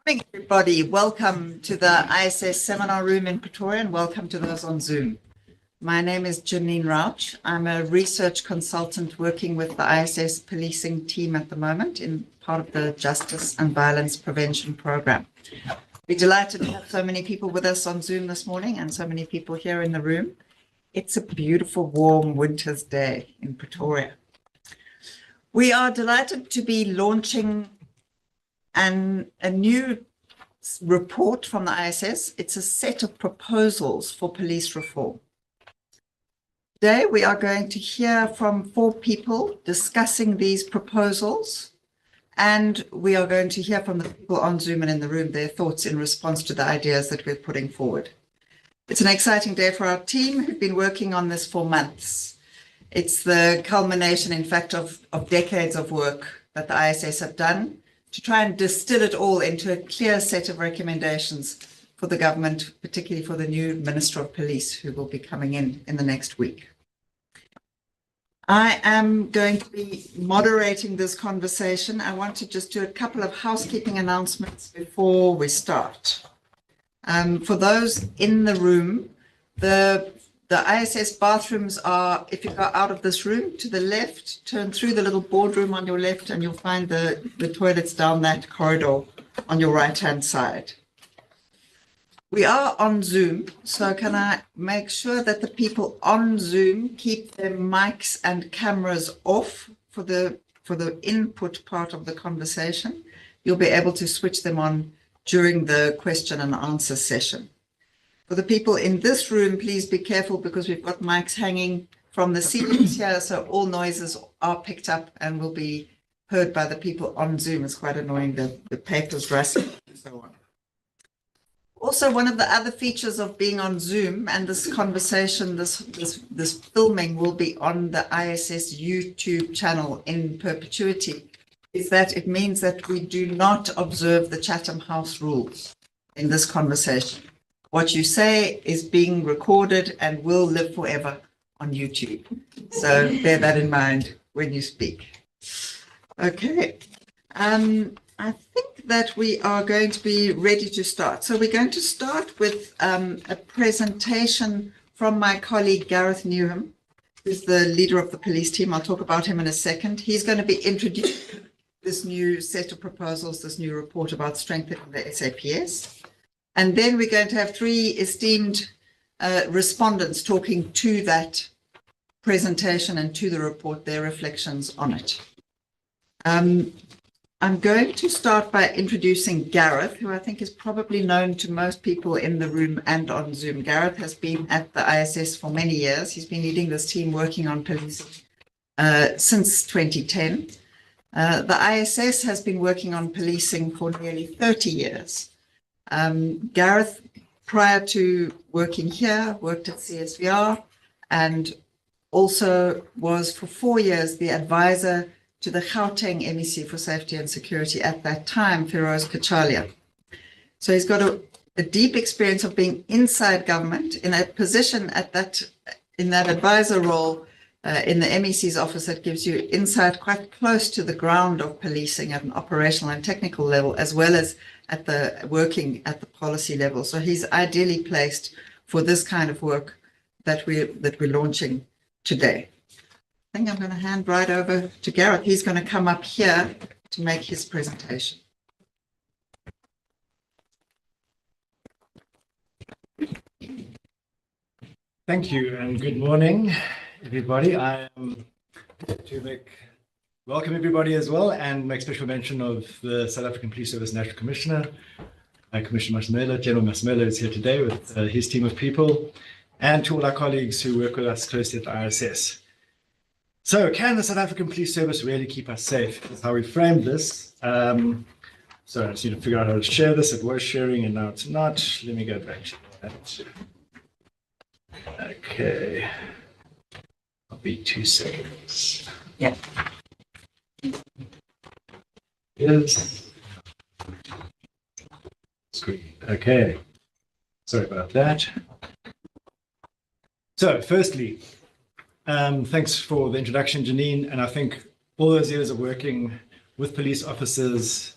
Morning, everybody. Welcome to the ISS seminar room in Pretoria and welcome to those on Zoom. My name is Janine Rauch. I'm a research consultant working with the ISS policing team at the moment in part of the Justice and Violence Prevention Program. We're delighted to have so many people with us on Zoom this morning and so many people here in the room. It's a beautiful, warm winter's day in Pretoria. We are delighted to be launching a new report from the ISS. It's a set of proposals for police reform. Today, we are going to hear from 4 people discussing these proposals, and we are going to hear from the people on Zoom and in the room their thoughts in response to the ideas that we're putting forward. It's an exciting day for our team who've been working on this for months. It's the culmination, in fact, of decades of work that the ISS have done to try and distill it all into a clear set of recommendations for the government, particularly for the new Minister of Police who will be coming in the next week. I am going to be moderating this conversation. I want to just do a couple of housekeeping announcements before we start. For those in the room, the ISS bathrooms are, if you go out of this room to the left, turn through the little boardroom on your left, and you'll find the toilets down that corridor on your right-hand side. We are on Zoom, so can I make sure that the people on Zoom keep their mics and cameras off for the input part of the conversation? You'll be able to switch them on during the question and answer session. For the people in this room, please be careful because we've got mics hanging from the ceilings here, so all noises are picked up and will be heard by the people on Zoom. It's quite annoying, the paper's rustling and so on. Also, one of the other features of being on Zoom and this conversation, this filming will be on the ISS YouTube channel in perpetuity, is that it means that we do not observe the Chatham House rules in this conversation. What you say is being recorded and will live forever on YouTube. So bear that in mind when you speak. Okay. I think that we are going to be ready to start. So we're going to start with a presentation from my colleague, Gareth Newham, who's the leader of the police team. I'll talk about him in a second. He's going to be introducing this new set of proposals, this new report about strengthening the SAPS. And then we're going to have 3 esteemed respondents talking to that presentation and to the report, their reflections on it. I'm going to start by introducing Gareth, who I think is probably known to most people in the room and on Zoom. Gareth has been at the ISS for many years. He's been leading this team working on policing since 2010. The ISS has been working on policing for nearly 30 years. Gareth, prior to working here, worked at CSVR and also was for 4 years the advisor to the Gauteng MEC for Safety and Security at that time, Feroz Kachalia. So he's got a deep experience of being inside government in a position in that advisor role in the MEC's office that gives you insight quite close to the ground of policing at an operational and technical level, as well as working at the policy level. So he's ideally placed for this kind of work that we're launching today. I think I'm going to hand right over to Gareth. He's going to come up here to make his presentation. Thank you and good morning, everybody. I am to welcome everybody as well and make special mention of the South African Police Service National Commissioner, Commissioner Masmela. General Masmela is here today with his team of people, and to all our colleagues who work with us closely at the ISS. So, can the South African Police Service really keep us safe? That's how we framed this. So I just need to figure out how to share this. It was sharing and now it's not. Let me go back to that. Okay. I'll be 2 seconds. Yeah. Yes. Screen. Okay. Sorry about that. So, firstly, thanks for the introduction, Janine. And I think all those years of working with police officers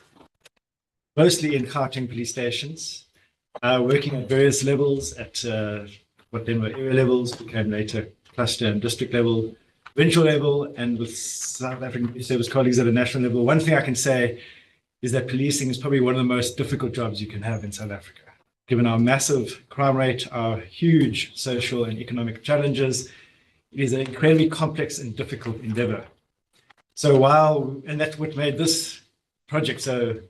mostly in Gauteng police stations, working at various levels at what then were area levels, became later cluster and district level, provincial level, and with South African Police Service colleagues at a national level. One thing I can say is that policing is probably one of the most difficult jobs you can have in South Africa. Given our massive crime rate, our huge social and economic challenges, it is an incredibly complex and difficult endeavor. So and that's what made this project so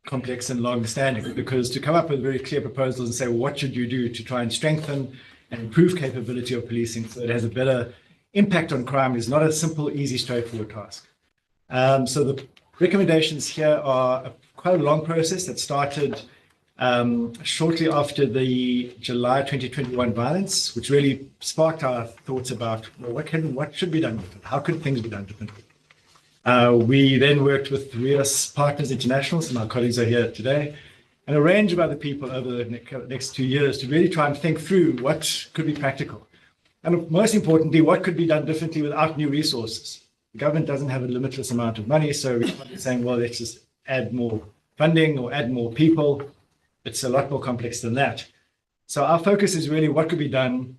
complex and long-standing, because to come up with very clear proposals and say, well, what should you do to try and strengthen and improve capability of policing so it has a better impact on crime is not a simple, easy, straightforward task. So the recommendations here are quite a long process that started shortly after the July 2021 violence, which really sparked our thoughts about, well, what should be done differently? How could things be done differently? We then worked with various partners, internationals, and our colleagues are here today, and a range of other people over the next 2 years to really try and think through what could be practical. And most importantly, what could be done differently without new resources? The government doesn't have a limitless amount of money, so we can't be saying, well, let's just add more funding or add more people. It's a lot more complex than that. So our focus is really what could be done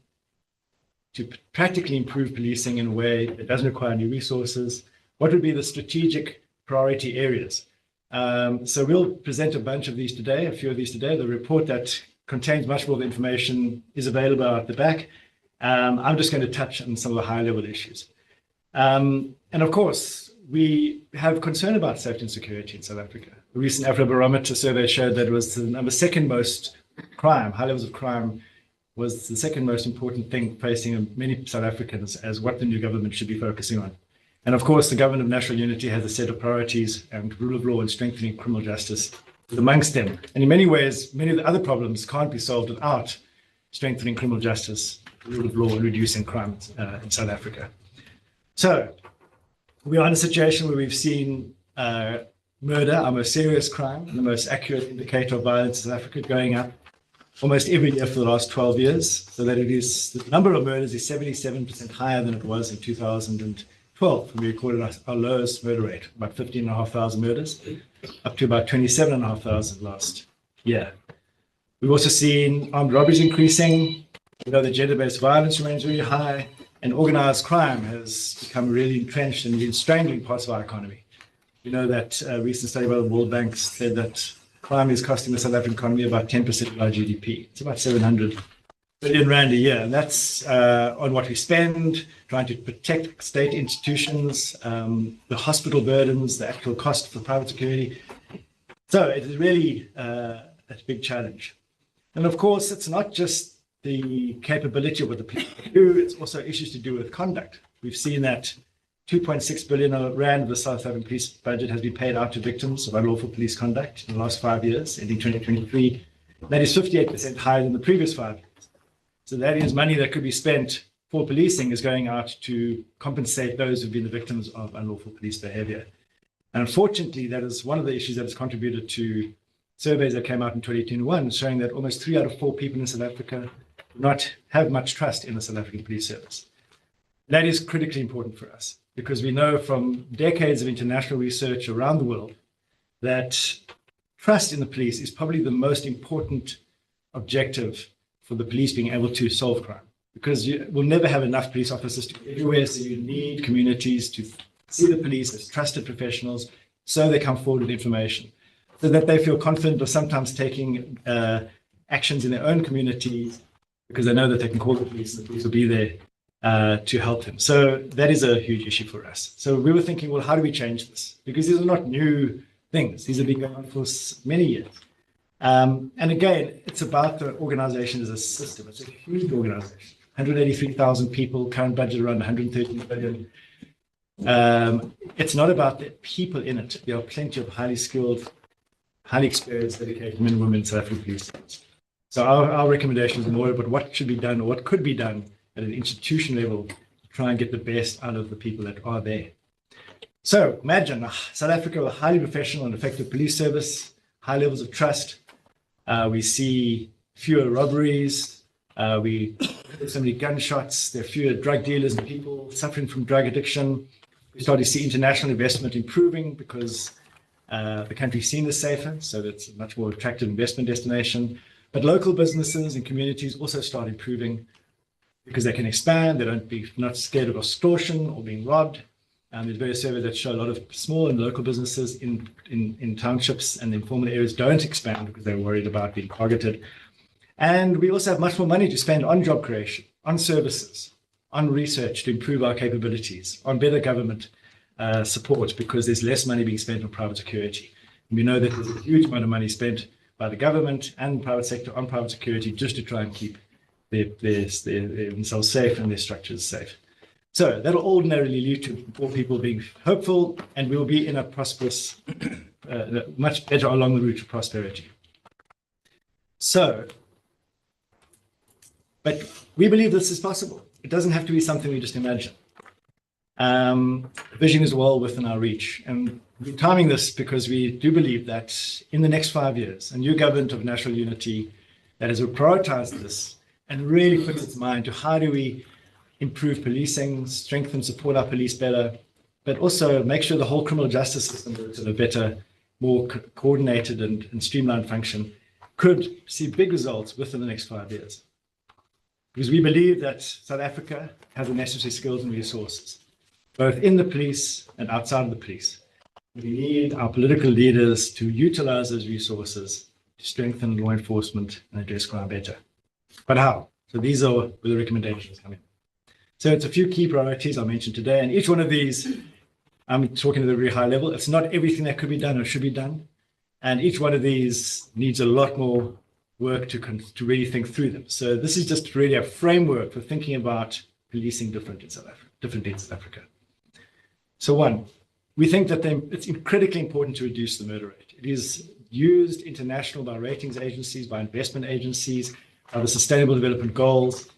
to practically improve policing in a way that doesn't require new resources. What would be the strategic priority areas? So we'll present a bunch of these today, a few of these today. The report that contains much more of the information is available at the back. I'm just going to touch on some of the high-level issues. And of course, we have concern about safety and security in South Africa. A recent Afrobarometer survey showed that it was the second most crime, high levels of crime, was the second most important thing facing many South Africans as what the new government should be focusing on. And of course, the Government of National Unity has a set of priorities, and rule of law and strengthening criminal justice is amongst them. And in many ways, many of the other problems can't be solved without strengthening criminal justice, rule of law, and reducing crime in South Africa. So we are in a situation where we've seen murder, our most serious crime, and the most accurate indicator of violence in South Africa, going up almost every year for the last 12 years, so that the number of murders is 77% higher than it was in 2012, when we recorded our lowest murder rate, about 15,500 murders, up to about 27,500 last year. We've also seen armed robberies increasing. We know that gender-based violence remains really high, and organized crime has become really entrenched and been strangling parts of our economy. We know that a recent study by the World Bank said that crime is costing the South African economy about 10% of our GDP. It's about 700 billion rand a year, and that's on what we spend, trying to protect state institutions, the hospital burdens, the actual cost for private security. So it is really a big challenge. And of course, it's not just the capability of what the police do, it's also issues to do with conduct. We've seen that 2.6 billion rand of the South African police budget has been paid out to victims of unlawful police conduct in the last 5 years, ending 2023. That is 58% higher than the previous 5 years. So that is money that could be spent for policing is going out to compensate those who've been the victims of unlawful police behavior. And unfortunately, that is one of the issues that has contributed to surveys that came out in 2021 showing that almost 3 out of 4 people in South Africa do not have much trust in the South African police service. That is critically important for us because we know from decades of international research around the world that trust in the police is probably the most important objective for the police being able to solve crime, because you will never have enough police officers to be everywhere, so you need communities to see the police as trusted professionals so they come forward with information, so that they feel confident of sometimes taking actions in their own communities because they know that they can call the police and the police will be there to help them. So that is a huge issue for us. So we were thinking, well, how do we change this? Because these are not new things. These have been going on for many years. And again, it's about the organization as a system. It's a huge organization, 183,000 people, current budget around 113 billion. It's not about the people in it. There are plenty of highly skilled, highly experienced, dedicated men and women in South African police. So our recommendations are more about what should be done or what could be done at an institution level to try and get the best out of the people that are there. So imagine South Africa with a highly professional and effective police service, high levels of trust. We see fewer robberies. We have so many gunshots. There are fewer drug dealers and people suffering from drug addiction. We start to see international investment improving because The country's seen as safer, so it's a much more attractive investment destination. But local businesses and communities also start improving because they can expand. They don't be not scared of extortion or being robbed. There's various surveys that show a lot of small and local businesses in townships and informal areas don't expand because they're worried about being targeted. And we also have much more money to spend on job creation, on services, on research to improve our capabilities, on better government support, because there's less money being spent on private security. And we know that there's a huge amount of money spent by the government and private sector on private security just to try and keep themselves safe and their structures safe. So that'll ordinarily lead to more people being hopeful, and we'll be in a prosperous, much better along the route to prosperity. So, but we believe this is possible. It doesn't have to be something we just imagine. Vision is well within our reach, and we're timing this because we do believe that in the next 5 years, a new government of national unity that has prioritized this and really puts its mind to how do we improve policing, strengthen, support our police better, but also make sure the whole criminal justice system works in a better, more coordinated and streamlined function, could see big results within the next 5 years. Because we believe that South Africa has the necessary skills and resources, both in the police and outside of the police. We need our political leaders to utilize those resources to strengthen law enforcement and address crime better. But how? So these are where the recommendations come in. So it's a few key priorities I mentioned today, and each one of these, I'm talking at a very high level. It's not everything that could be done or should be done. And each one of these needs a lot more work to really think through them. So this is just really a framework for thinking about policing differently in South Africa. So one, we think that it's critically important to reduce the murder rate. It is used international by ratings agencies, by investment agencies, by the Sustainable Development Goals.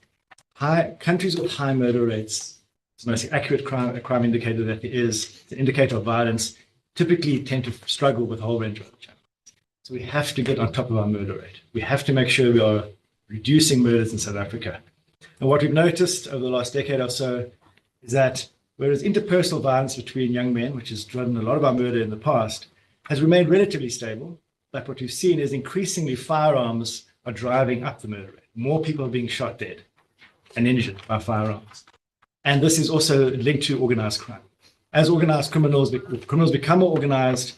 Countries with high murder rates, it's the most accurate crime indicator that there is, it's an indicator of violence, typically tend to struggle with a whole range of challenges. So we have to get on top of our murder rate. We have to make sure we are reducing murders in South Africa. And what we've noticed over the last decade or so is that whereas interpersonal violence between young men, which has driven a lot of our murder in the past, has remained relatively stable, but what we've seen is increasingly firearms are driving up the murder rate. More people are being shot dead and injured by firearms. And this is also linked to organized crime. As organized criminals become more organized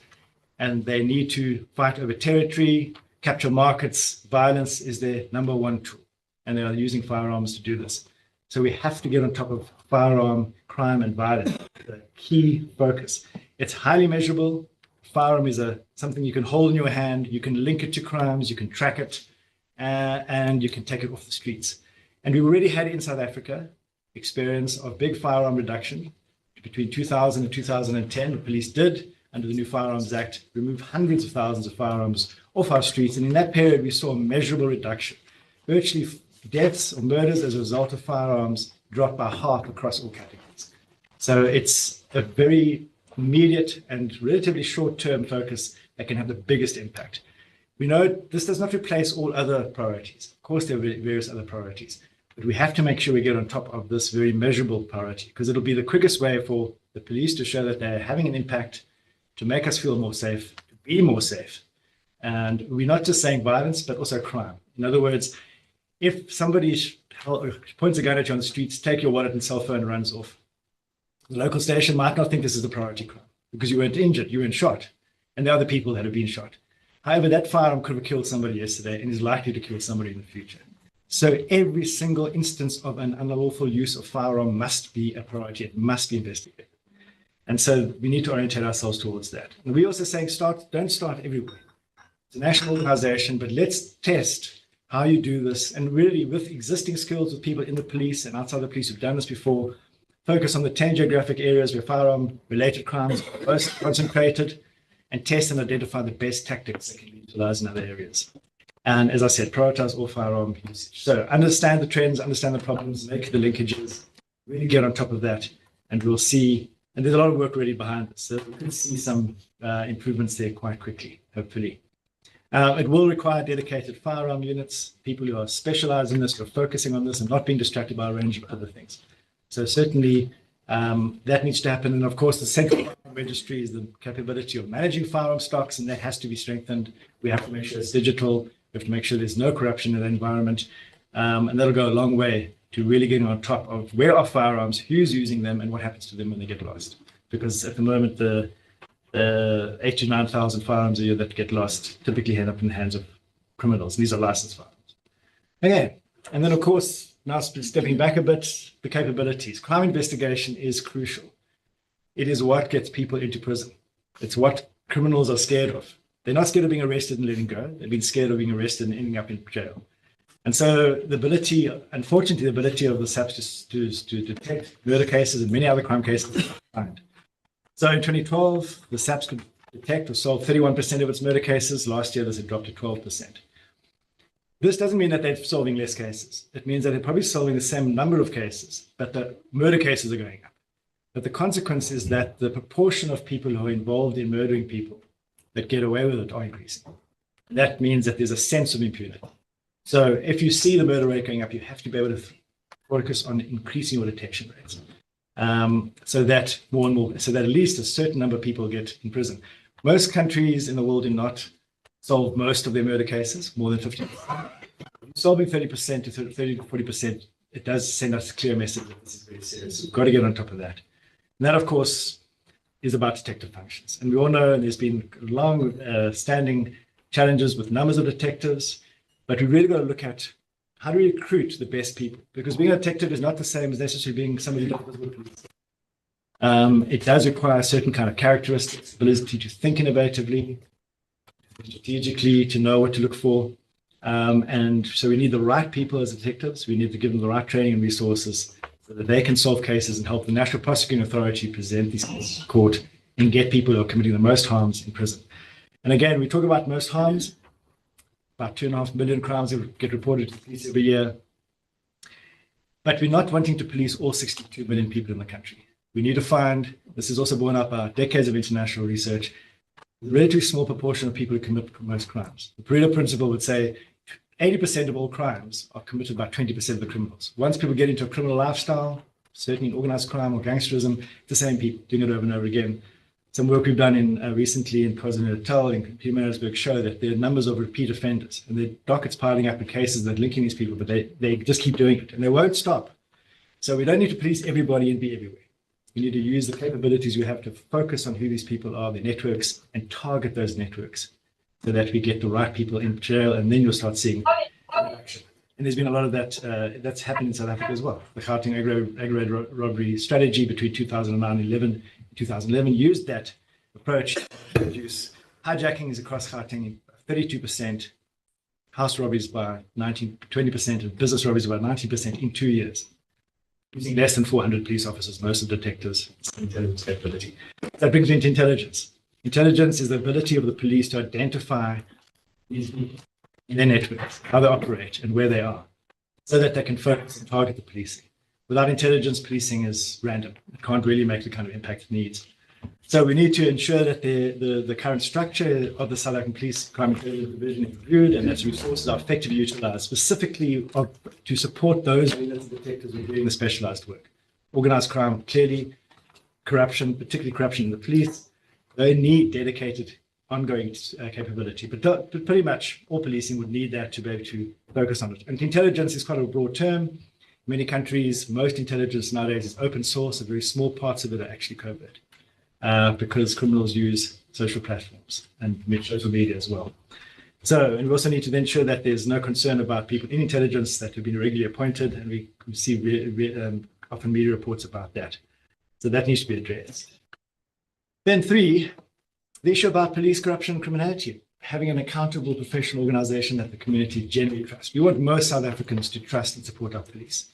and they need to fight over territory, capture markets, violence is their number one tool. And they are using firearms to do this. So we have to get on top of firearm crime and violence, the key focus. It's highly measurable. Firearm is something you can hold in your hand. You can link it to crimes. You can track it, and you can take it off the streets. And we already had in South Africa experience of big firearm reduction. Between 2000 and 2010, the police did, under the new Firearms Act, remove hundreds of thousands of firearms off our streets. And in that period, we saw a measurable reduction. Virtually deaths or murders as a result of firearms dropped by half across all categories. So it's a very immediate and relatively short-term focus that can have the biggest impact. We know this does not replace all other priorities. Of course, there are various other priorities. But we have to make sure we get on top of this very measurable priority, because it'll be the quickest way for the police to show that they're having an impact, to make us feel more safe, to be more safe. And we're not just saying violence, but also crime. In other words, if somebody points a gun at you on the streets, take your wallet and cell phone and runs off, the local station might not think this is a priority crime because you weren't injured, you weren't shot, and there are other people that have been shot. However, that firearm could have killed somebody yesterday and is likely to kill somebody in the future. So every single instance of an unlawful use of firearm must be a priority. It must be investigated. And so we need to orientate ourselves towards that. And we're also saying don't start everywhere. It's a national organization, but let's test how you do this. And really with existing skills with people in the police and outside the police who've done this before, focus on the 10 geographic areas where firearm-related crimes are most concentrated, and test and identify the best tactics that can be utilized in other areas. And as I said, prioritize all firearm usage. So understand the trends, understand the problems, make the linkages, really get on top of that, and we'll see. And there's a lot of work already behind this, so we can see some improvements there quite quickly, hopefully. It will require dedicated firearm units, people who are specialized in this, who are focusing on this and not being distracted by a range of other things. So certainly that needs to happen. And of course, the central registries, the capability of managing firearm stocks, and that has to be strengthened. We have to make sure it's digital. We have to make sure there's no corruption in the environment. And that'll go a long way to really getting on top of where are firearms, who's using them, and what happens to them when they get lost. Because at the moment, the 8,000 to 9,000 firearms a year that get lost typically end up in the hands of criminals. These are licensed firearms. Okay, and then of course, now stepping back a bit, the capabilities. Crime investigation is crucial. It is what gets people into prison. It's what criminals are scared of. They're not scared of being arrested and letting go. They've been scared of being arrested and ending up in jail. And so the ability, unfortunately, the ability of the SAPS to detect murder cases and many other crime cases is defined. So in 2012, the SAPS could detect or solve 31% of its murder cases. Last year, this had dropped to 12%. This doesn't mean that they're solving less cases. It means that they're probably solving the same number of cases, but the murder cases are going up. But the consequence is that the proportion of people who are involved in murdering people that get away with it are increasing. That means that there's a sense of impunity. So if you see the murder rate going up, you have to be able to focus on increasing your detection rates. So that more and more, so that at least a certain number of people get in prison. Most countries in the world do not solve most of their murder cases, more than 50%. Solving 30% to 30 to 40%, it does send us a clear message that this is very serious. We've got to get on top of that. And that, of course, is about detective functions. And we all know there's been long standing challenges with numbers of detectives, but we really got to look at how do we recruit the best people? Because being a detective is not the same as necessarily being somebody who does with police. It does require a certain kind of characteristics, ability to think innovatively, strategically, to know what to look for. And so we need the right people as detectives. We need to give them the right training and resources so that they can solve cases and help the National Prosecuting Authority present these cases to court and get people who are committing the most harms in prison. And again, we talk about most harms, about 2.5 million crimes that get reported to police every year. But we're not wanting to police all 62 million people in the country. We need to find, this is also borne out by decades of international research, a relatively small proportion of people who commit most crimes. The Pareto principle would say 80% of all crimes are committed by 20% of the criminals. Once people get into a criminal lifestyle, certainly in organized crime or gangsterism, the same people doing it over and over again. Some work we've done in recently in KwaZulu-Natal and Pietermaritzburg show that there are numbers of repeat offenders and the dockets piling up in cases that are linking these people, but they just keep doing it and they won't stop. So we don't need to police everybody and be everywhere. We need to use the capabilities we have to focus on who these people are, their networks, and target those networks so that we get the right people in jail, and then you'll start seeing action. And there's been a lot of that that's happened in South Africa as well. The Gauteng aggravated robbery strategy between 2009 and 2011 used that approach to reduce hijackings across Gauteng 32%, house robberies by 20%, and business robberies by 19% in 2 years. Using less than 400 police officers, most of detectives, intelligence capability. That brings me into intelligence. Intelligence is the ability of the police to identify these people in their networks, how they operate and where they are, so that they can focus and target the policing. Without intelligence, policing is random. It can't really make the kind of impact it needs. So we need to ensure that the current structure of the South African Police Crime Intelligence Division is reviewed and that resources are effectively utilized, specifically to support those units and detectives who are doing the specialized work. Organized crime, clearly, corruption, particularly corruption in the police, they need dedicated ongoing capability. But pretty much all policing would need that to be able to focus on it. And intelligence is quite a broad term. In many countries, most intelligence nowadays is open source, and very small parts of it are actually covert. Because criminals use social platforms and social media as well. So, and we also need to then ensure that there's no concern about people in intelligence that have been regularly appointed, and we see often media reports about that. So that needs to be addressed. Then 3, the issue about police corruption and criminality, having an accountable professional organization that the community generally trusts. We want most South Africans to trust and support our police.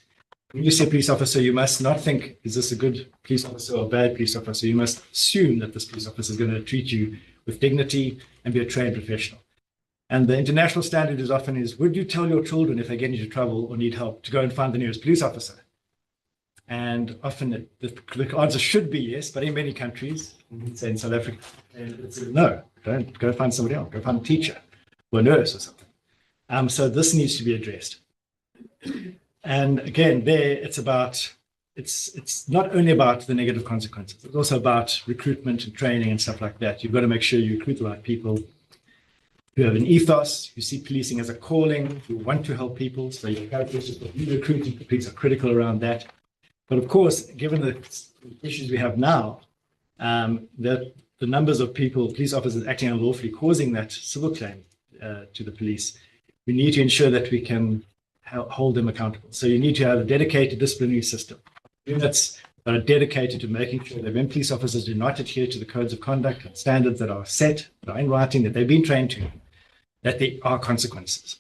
When you see a police officer, you must not think, is this a good police officer or a bad police officer? You must assume that this police officer is going to treat you with dignity and be a trained professional. And the international standard is often would you tell your children if they get into trouble or need help to go and find the nearest police officer? And often the answer should be yes, but in many countries, say in South Africa, it's no, don't go find somebody else, go find a teacher or a nurse or something. So this needs to be addressed. And again, there it's about it's not only about the negative consequences. It's also about recruitment and training and stuff like that. You've got to make sure you recruit the right people who have an ethos, who see policing as a calling, who want to help people. So your characteristics of you recruiting the police are critical around that. But of course, given the issues we have now, that the numbers of people, police officers acting unlawfully, causing that civil claim to the police, we need to ensure that we can hold them accountable. So you need to have a dedicated disciplinary system. Units that are dedicated to making sure that when police officers do not adhere to the codes of conduct and standards that are set, that are in writing, that they've been trained to, that there are consequences.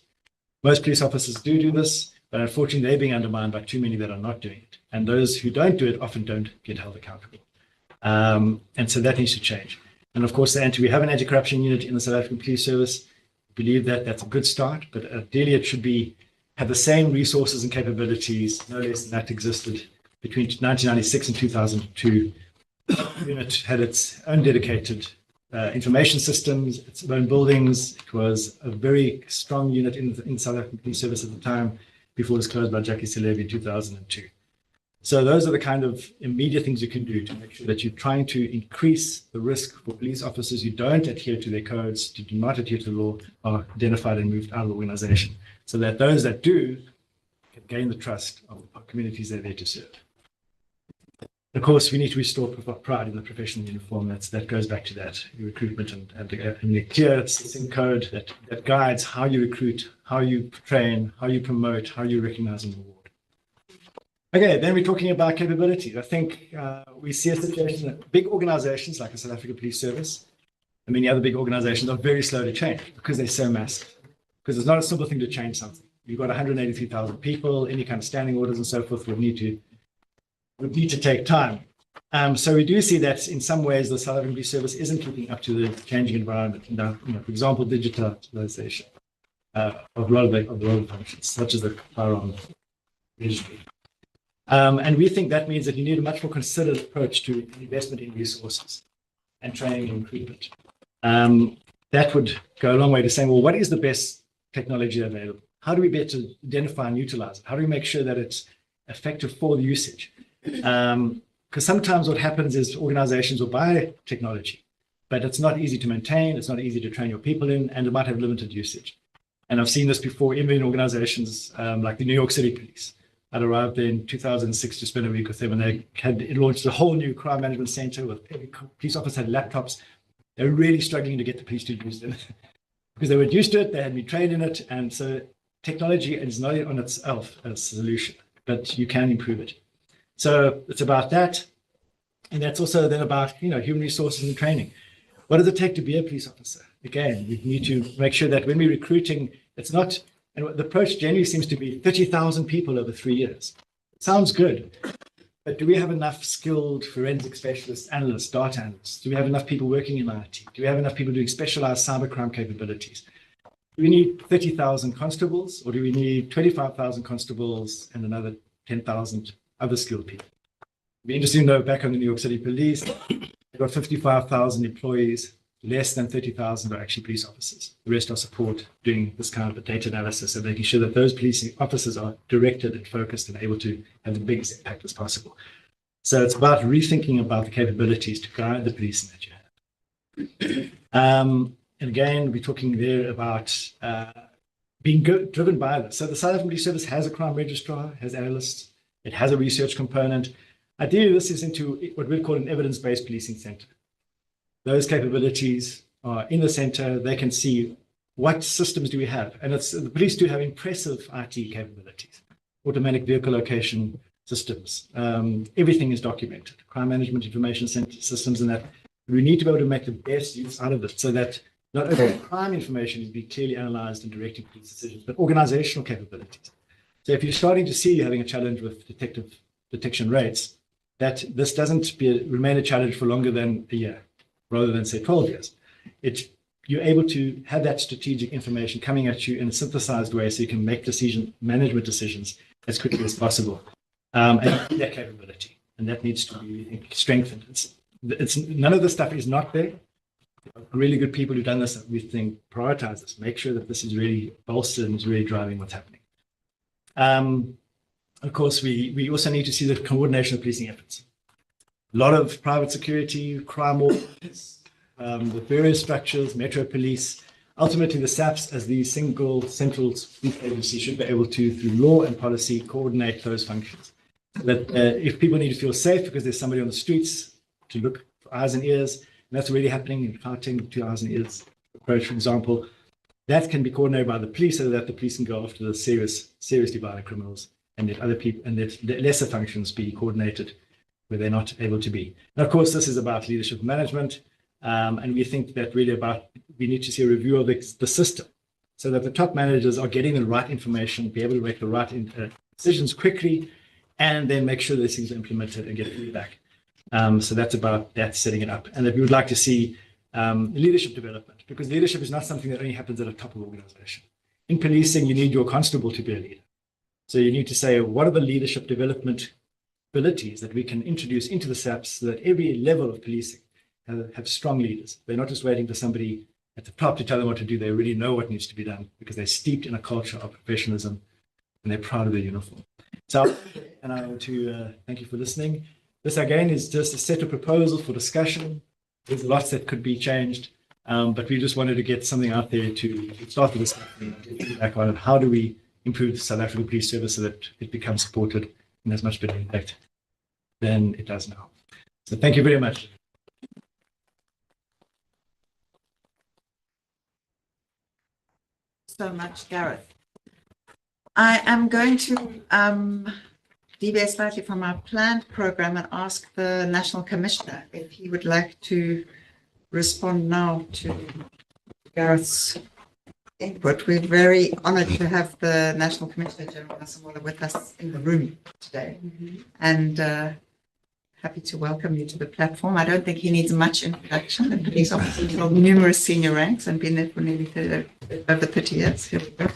Most police officers do this, but unfortunately they're being undermined by too many that are not doing it. And those who don't do it often don't get held accountable. And so that needs to change. And of course, we have an anti-corruption unit in the South African Police Service. We believe that that's a good start, but ideally it should have the same resources and capabilities, no less than that existed between 1996 and 2002. The unit had its own dedicated information systems, its own buildings. It was a very strong unit in South African Police Service at the time, before it was closed by Jackie Selebi in 2002. So those are the kind of immediate things you can do to make sure that you're trying to increase the risk for police officers who don't adhere to their codes, do not adhere to the law, are identified and moved out of the organization, so that those that do can gain the trust of the communities they're there to serve. Of course, we need to restore pride in the professional uniform. That goes back to that recruitment and a clear system code that guides how you recruit, how you train, how you promote, how you recognize and reward. Okay, then we're talking about capabilities. I think we see a situation that big organizations like the South African Police Service and many other big organizations are very slow to change because they're so massive. Because it's not a simple thing to change something. You've got 183,000 people, any kind of standing orders and so forth would need to take time. So we do see that in some ways the South African Police Service isn't keeping up to the changing environment. Now, for example, digitalization of a lot of the functions, such as the firearm registry. And we think that means that you need a much more considered approach to investment in resources and training and recruitment. That would go a long way to saying, well, what is the best technology available? How do we better identify and utilize it? How do we make sure that it's effective for the usage? Because sometimes what happens is organizations will buy technology, but it's not easy to maintain, it's not easy to train your people in, and it might have limited usage. And I've seen this before, even in organizations like the New York City Police. I'd arrived there in 2006 to spend a week with them, and they had launched a whole new crime management center with every police officer had laptops. They were really struggling to get the police to use them because they weren't used to it, they had been trained in it, and so technology is not on itself a solution, but you can improve it. So it's about that, and that's also then about human resources and training. What does it take to be a police officer? Again, we need to make sure that when we're recruiting, it's not. And the approach generally seems to be 30,000 people over 3 years. It sounds good, but do we have enough skilled forensic specialists, analysts, data analysts? Do we have enough people working in IT? Do we have enough people doing specialized cybercrime capabilities? Do we need 30,000 constables, or do we need 25,000 constables and another 10,000 other skilled people? It'd be interesting to know, back on the New York City Police, they've got 55,000 employees. Less than 30,000 are actually police officers. The rest are support, doing this kind of a data analysis and making sure that those police officers are directed and focused and able to have the biggest impact as possible. So it's about rethinking about the capabilities to guide the policing that you have. And again, we're talking there about being driven by this. So the South African Police Service has a crime registrar, has analysts, it has a research component. Ideally, this is into what we call an evidence-based policing center. Those capabilities are in the center. They can see what systems do we have. And the police do have impressive IT capabilities, automatic vehicle location systems. Everything is documented, crime management information systems, and that we need to be able to make the best use out of it so that not only crime information is being clearly analyzed and directing police decisions, but organizational capabilities. So if you're starting to see you're having a challenge with detection rates, that this doesn't remain a challenge for longer than a year, rather than say 12 years. You're able to have that strategic information coming at you in a synthesized way so you can make management decisions as quickly as possible. And that capability, and that needs to be strengthened. None of this stuff is not there. Really good people who've done this, we think, prioritize this, make sure that this is really bolstered and is really driving what's happening. Of course, we also need to see the coordination of policing efforts. A lot of private security, crime wards, the various structures, Metro Police, ultimately the SAPS as the single central police agency should be able to, through law and policy, coordinate those functions. So that if people need to feel safe because there's somebody on the streets to look for eyes and ears, and that's already happening in Gauteng, 2 eyes and ears approach, for example, that can be coordinated by the police so that the police can go after the seriously violent criminals, and that other people and that lesser functions be coordinated where they're not able to be. And of course, this is about leadership management, and we think that really about we need to see a review of the system so that the top managers are getting the right information, be able to make the right decisions quickly, and then make sure those things are implemented and get feedback. So that's about that, setting it up, and that we would like to see leadership development, because leadership is not something that only happens at the top of the organization. In policing, you need your constable to be a leader. So you need to say, what are the leadership development abilities that we can introduce into the SAPS so that every level of policing have strong leaders. They're not just waiting for somebody at the top to tell them what to do. They really know what needs to be done because they're steeped in a culture of professionalism and they're proud of their uniform. So, and I want to thank you for listening. This again is just a set of proposals for discussion. There's lots that could be changed, but we just wanted to get something out there to start the discussion and get feedback on it. How do we improve the South African Police Service so that it becomes supported and has much better impact than it does now? So thank you very much. So much, Gareth. I am going to deviate slightly from our planned program and ask the National Commissioner if he would like to respond now to Gareth's input. We're very honored to have the National Commissioner General Masemola with us in the room today, and happy to welcome you to the platform. I don't think he needs much introduction. The police officer has held numerous senior ranks and been there for nearly over 30 years. Here we go.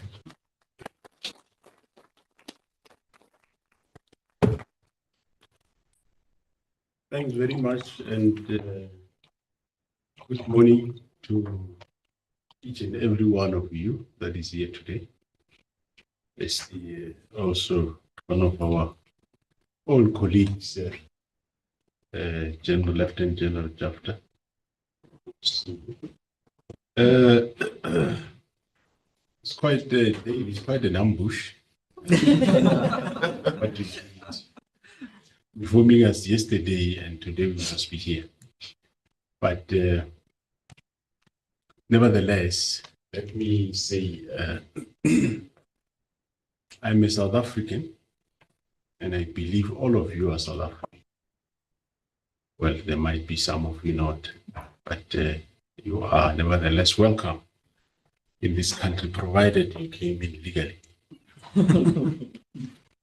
Thanks very much, and good morning to each and every one of you that is here today. It's also one of our old colleagues, General Lieutenant General Jephta. It's quite an ambush. But informing us yesterday and today we must be here. But nevertheless, let me say I'm a South African, and I believe all of you are South African. Well, there might be some of you not, but you are nevertheless welcome in this country, provided you came in legally.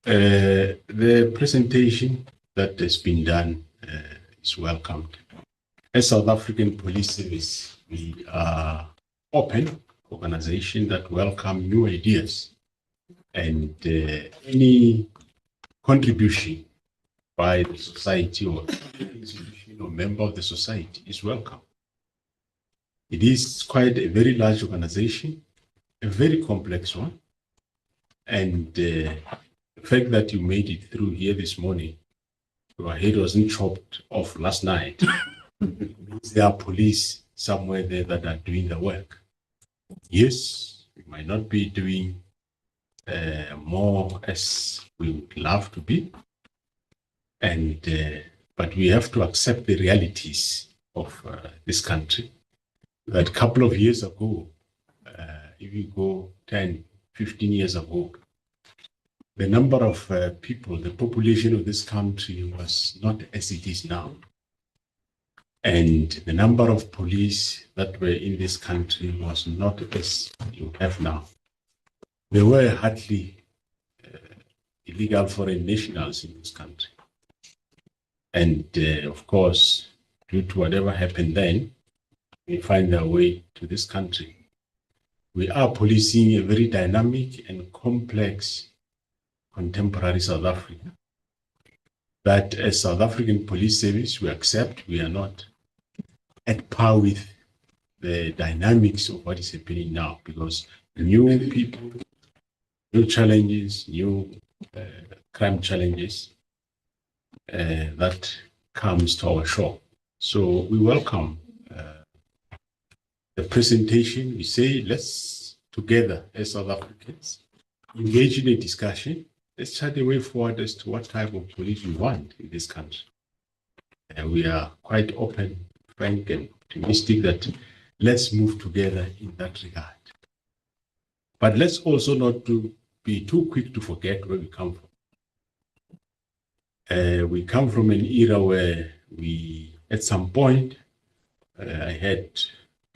The presentation that has been done is welcomed. As South African Police Service, we are open organization that welcome new ideas, and any contribution by the society or institution or member of the society is welcome. It is quite a very large organization, a very complex one, and the fact that you made it through here this morning, your head wasn't chopped off last night, means there are police somewhere there that are doing the work. Yes, we might not be doing more as we would love to be, and but we have to accept the realities of this country. That a couple of years ago, if you go 10, 15 years ago, the number of people, the population of this country was not as it is now. And the number of police that were in this country was not as you have now. There were hardly illegal foreign nationals in this country. And of course, due to whatever happened then, we find our way to this country. We are policing a very dynamic and complex contemporary South Africa that as South African Police Service, we accept we are not at par with the dynamics of what is happening now, because new people, new challenges, new crime challenges that comes to our shore. So we welcome the presentation. We say, let's together as South Africans engage in a discussion. Let's chart a way forward as to what type of police we want in this country. And we are quite open, frank, and optimistic that let's move together in that regard. But let's also not be too quick to forget where we come from. We come from an era where we, at some point, I had,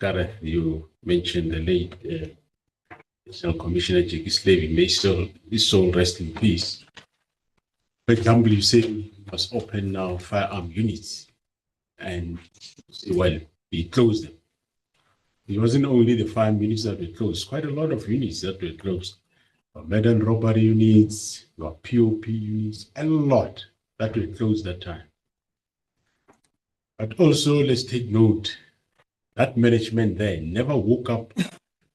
Gareth, you mentioned the late National Commissioner Jephta, may his soul rest in peace. For example, you say we must open now firearm units, and say, well, we closed them. It wasn't only the firearm units that were closed, quite a lot of units that were closed. Murder and robbery units, your POP units, a lot that were closed that time. But also, let's take note, that management there never woke up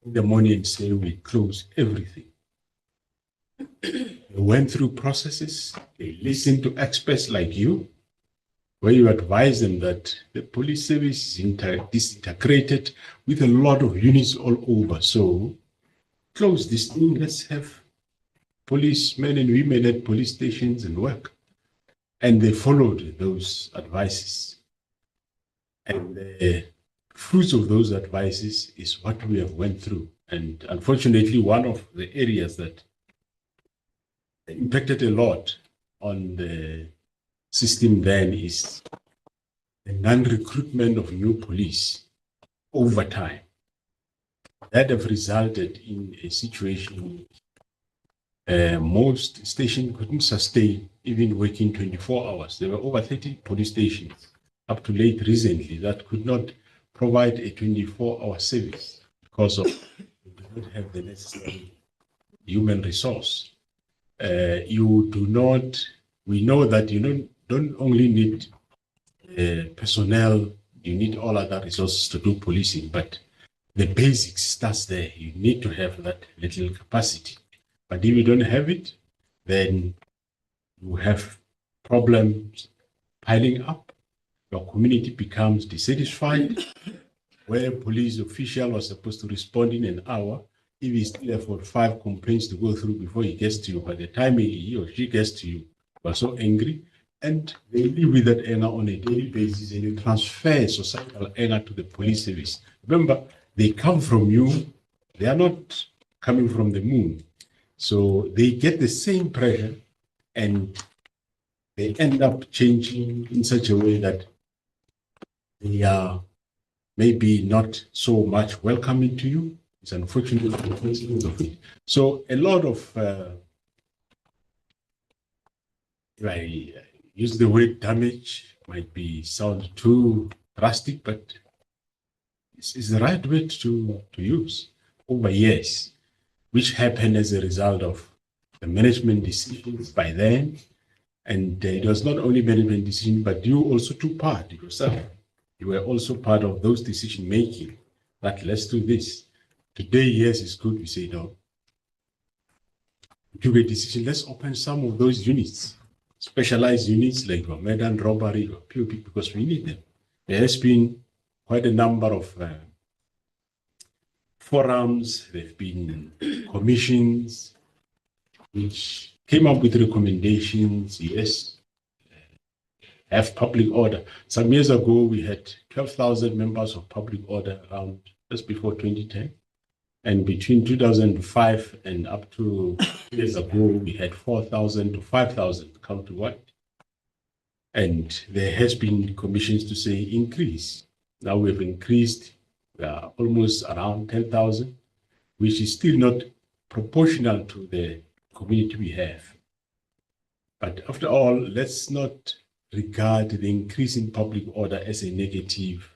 in the morning and say, we close everything. They went through processes, they listened to experts like you, where you advise them that the police service is disintegrated with a lot of units all over. So close this thing, let's have policemen and women at police stations and work. And they followed those advices. And the fruits of those advices is what we have went through. And unfortunately, one of the areas that impacted a lot on the system then is the non-recruitment of new police over time. That have resulted in a situation most stations couldn't sustain even working 24 hours. There were over 30 police stations up to late recently that could not provide a 24-hour service because of they did not have the necessary human resource. We know that you don't only need personnel, you need all other resources to do policing, but the basics starts there. You need to have that little capacity. But if you don't have it, then you have problems piling up. Your community becomes dissatisfied. Where a police official was supposed to respond in an hour, if he still have 45 complaints to go through before he gets to you, by the time he or she gets to you, you are so angry, and they live with that anger on a daily basis, and you transfer societal anger to the police service. Remember, they come from you, they are not coming from the moon. So they get the same pressure, and they end up changing in such a way that they are maybe not so much welcoming to you. It's unfortunate consequence of it. So a lot of, I use the word damage, might be sound too drastic, but it's the right word to use over years, which happened as a result of the management decisions by then. And it was not only management decision, but you also took part yourself. You were also part of those decision making that let's do this. Today, yes, it's good. We say no. We took a decision. Let's open some of those units, specialized units like murder and robbery or POP, because we need them. There has been quite a number of forums. There have been commissions which came up with recommendations. Yes. Have public order. Some years ago, we had 12,000 members of public order around just before 2010. And between 2005 and up to years ago, we had 4,000 to 5,000 countrywide. And there has been commissions to say increase. Now we've increased almost around 10,000, which is still not proportional to the community we have. But after all, let's not regard the increase in public order as a negative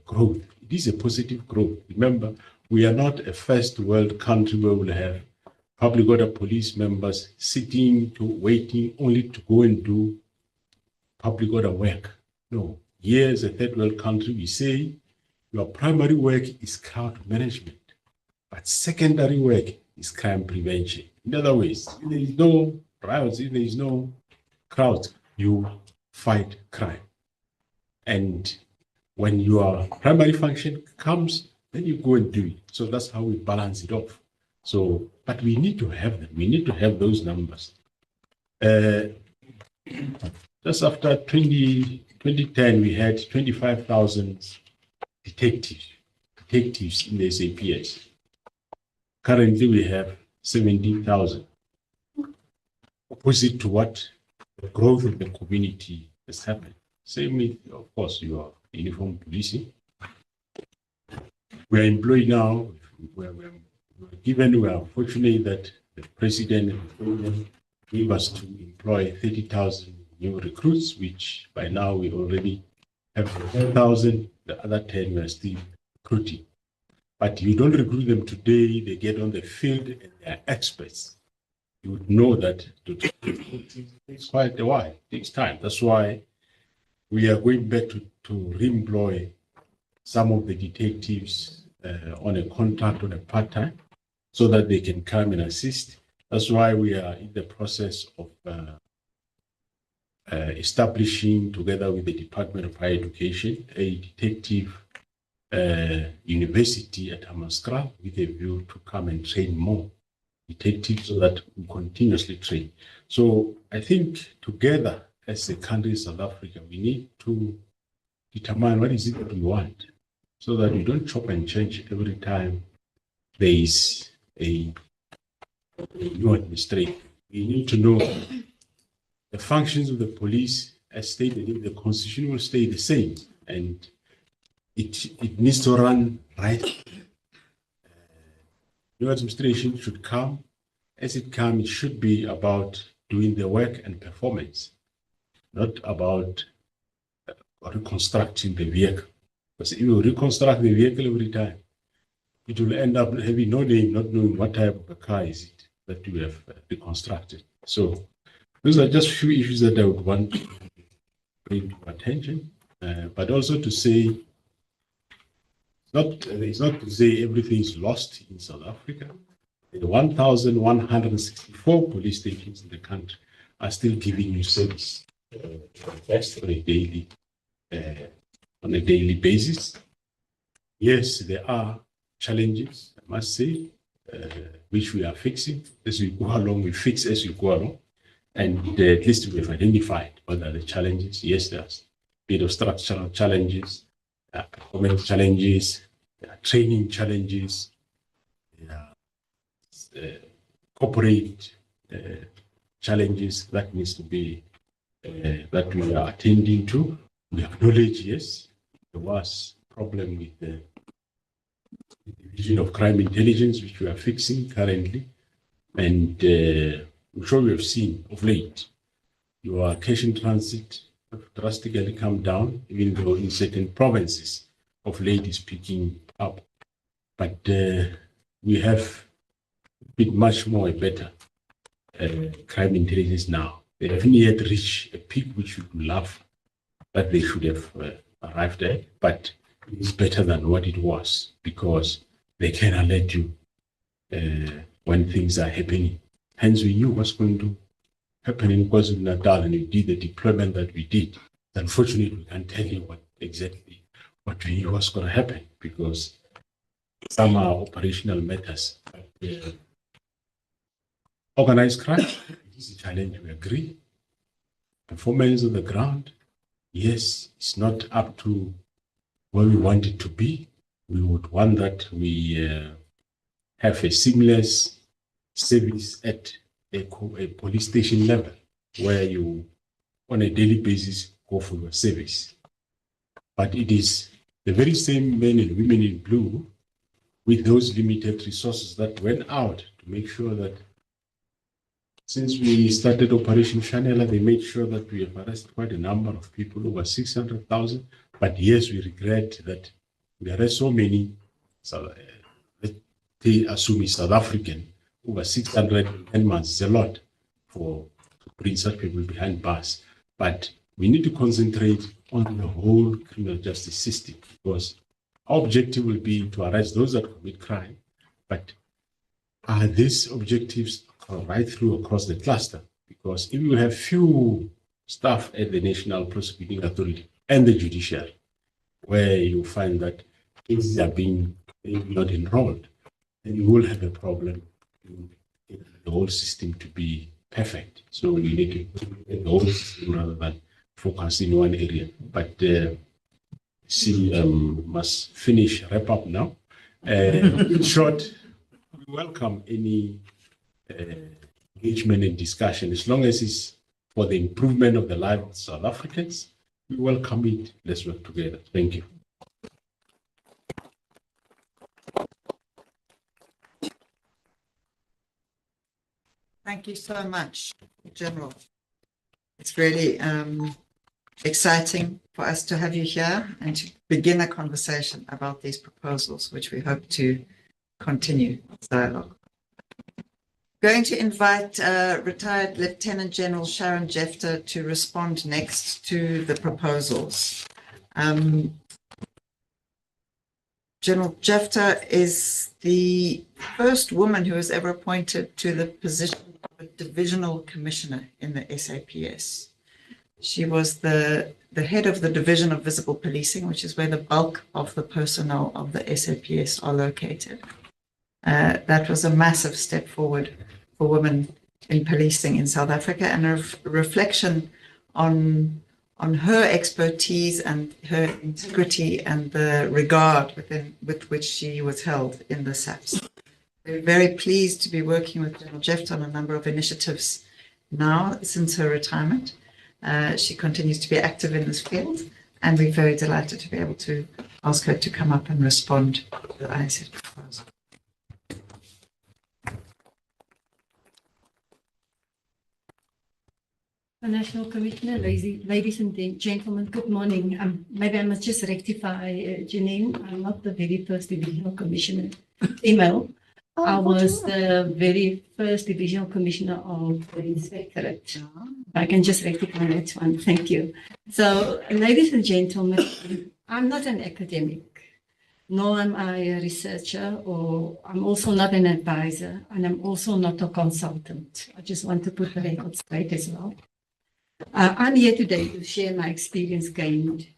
growth. It is a positive growth. Remember, we are not a first world country where we'll have public order police members waiting only to go and do public order work. No, here as a third world country, we say your primary work is crowd management, but secondary work is crime prevention. In other words, there is no riots, if there is no crowd, you fight crime. And when your primary function comes, then you go and do it. So that's how we balance it off. So, but we need to have them. We need to have those numbers. Just after 2010, we had 25,000 detectives in the SAPS. Currently, we have 17,000. Opposite to what the growth of the community has happened. Same with, of course, your uniform policing. We are employed now. We are fortunate that the president gave us to employ 30,000 new recruits, which by now we already have 10,000. The other 10 we are still recruiting. But you don't recruit them today, they get on the field and they are experts. You would know that it takes quite a while, it takes time. That's why we are going back to re-employ some of the detectives on a contract, on a part-time, so that they can come and assist. That's why we are in the process of establishing, together with the Department of Higher Education, a detective university at Hammanskraal with a view to come and train more detectives so that we continuously train. So I think together as a country, South Africa, we need to determine what is it that we want so that we don't chop and change every time there is a new administration. We need to know the functions of the police as stated in the constitution will stay the same, and it needs to run right. New administration should come. As it comes, it should be about doing the work and performance, not about reconstructing the vehicle. Because if you reconstruct the vehicle every time, it will end up having no name, not knowing what type of a car is it that you have reconstructed. So those are just few issues that I would want to bring to attention, but also to say, it's not to say everything is lost in South Africa. The 1,164 police stations in the country are still giving you service on a daily basis. Yes, there are challenges, I must say, which we are fixing as we go along. We fix as we go along, and at least we have identified what are the challenges. Yes, there's a bit of structural challenges, performance challenges, training challenges, corporate challenges that needs to be that we are attending to. We acknowledge, yes, there was a problem with the division of crime intelligence, which we are fixing currently, and I'm sure we have seen of late your cash in transit have drastically come down, even though in certain provinces of late is picking up. But we have been much more a better crime intelligence now. They haven't yet reached a peak which we would love that they should have arrived at, but it's better than what it was because they can alert you when things are happening. Hence, we knew what's going to happen in KwaZulu-Natal, and we did the deployment that we did. Unfortunately, we can't tell you what we knew was going to happen because some are operational matters. Organized crime is a challenge, we agree. Performance on the ground, yes, it's not up to where we want it to be. We would want that we have a seamless service at a police station level where you, on a daily basis, go for your service. But it is the very same men and women in blue with those limited resources that went out to make sure that since we started Operation Chanela, they made sure that we have arrested quite a number of people, over 600,000. But yes, we regret that we arrest so many, they assume it's South African, over 600 in 10 months. It's a lot to bring such people behind bars. But we need to concentrate on the whole criminal justice system because our objective will be to arrest those that commit crime. But are these objectives right through across the cluster? Because if you have few staff at the National Prosecuting Authority and the judiciary, where you find that cases are being not enrolled, then you will have a problem in the whole system to be perfect. So you need to look at the whole system rather than focus in one area. But must finish, wrap up now. In short, we welcome any engagement and discussion, as long as it's for the improvement of the lives of South Africans. We welcome it. Let's work together. Thank you. Thank you so much, General. It's really exciting for us to have you here and to begin a conversation about these proposals, which we hope to continue dialogue. Going to invite retired Lieutenant General Sharon Jephta to respond next to the proposals. General Jephta is the first woman who was ever appointed to the position of a divisional commissioner in the SAPS. She was the head of the Division of Visible Policing, which is where the bulk of the personnel of the SAPS are located. That was a massive step forward for women in policing in South Africa, and a reflection on her expertise and her integrity and the regard with which she was held in the SAPS. We're very pleased to be working with General Jephta on a number of initiatives now since her retirement. She continues to be active in this field, and we're very delighted to be able to ask her to come up and respond to the ISF proposal. National Commissioner, ladies and gentlemen, good morning. Maybe I must just rectify, Janine, I'm not the very first Divisional Commissioner female. I was the very first Divisional Commissioner of the Inspectorate. I can just rectify that one. Thank you. So, ladies and gentlemen, I'm not an academic, nor am I a researcher, or I'm also not an advisor, and I'm also not a consultant. I just want to put the record straight as well. I'm here today to share my experience gained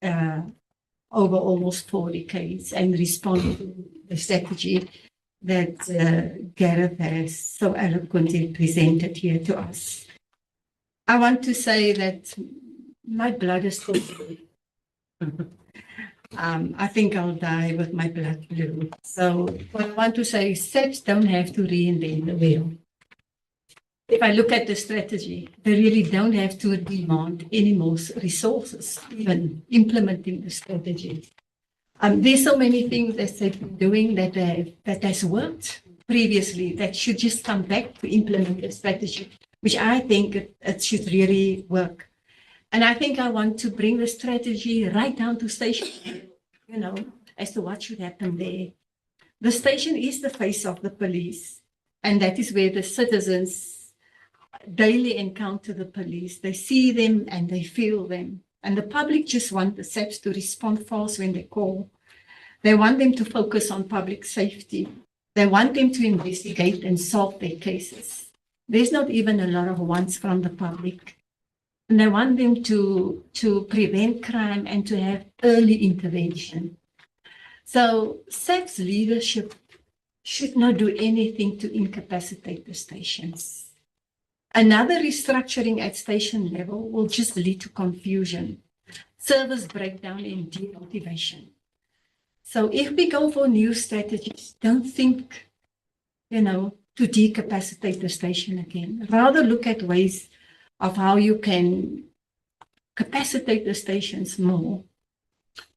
over almost 4 decades and respond to the strategy that Gareth has so eloquently presented here to us. I want to say that my blood is still blue. I think I'll die with my blood blue. So what I want to say is SAPS don't have to reinvent the wheel. If I look at the strategy, they really don't have to demand any more resources, even implementing the strategy. There's so many things that they've been doing that has worked previously that should just come back to implement the strategy, which I think it should really work. And I think I want to bring the strategy right down to station, as to what should happen there. The station is the face of the police, and that is where the citizens daily encounter the police. They see them and they feel them. And the public just want the SAPS to respond fast when they call. They want them to focus on public safety. They want them to investigate and solve their cases. There's not even a lot of wants from the public. And they want them to prevent crime and to have early intervention. So SAPS leadership should not do anything to incapacitate the stations. Another restructuring at station level will just lead to confusion, service breakdown, and demotivation. So if we go for new strategies, don't think, to decapacitate the station again. Rather look at ways of how you can capacitate the stations more.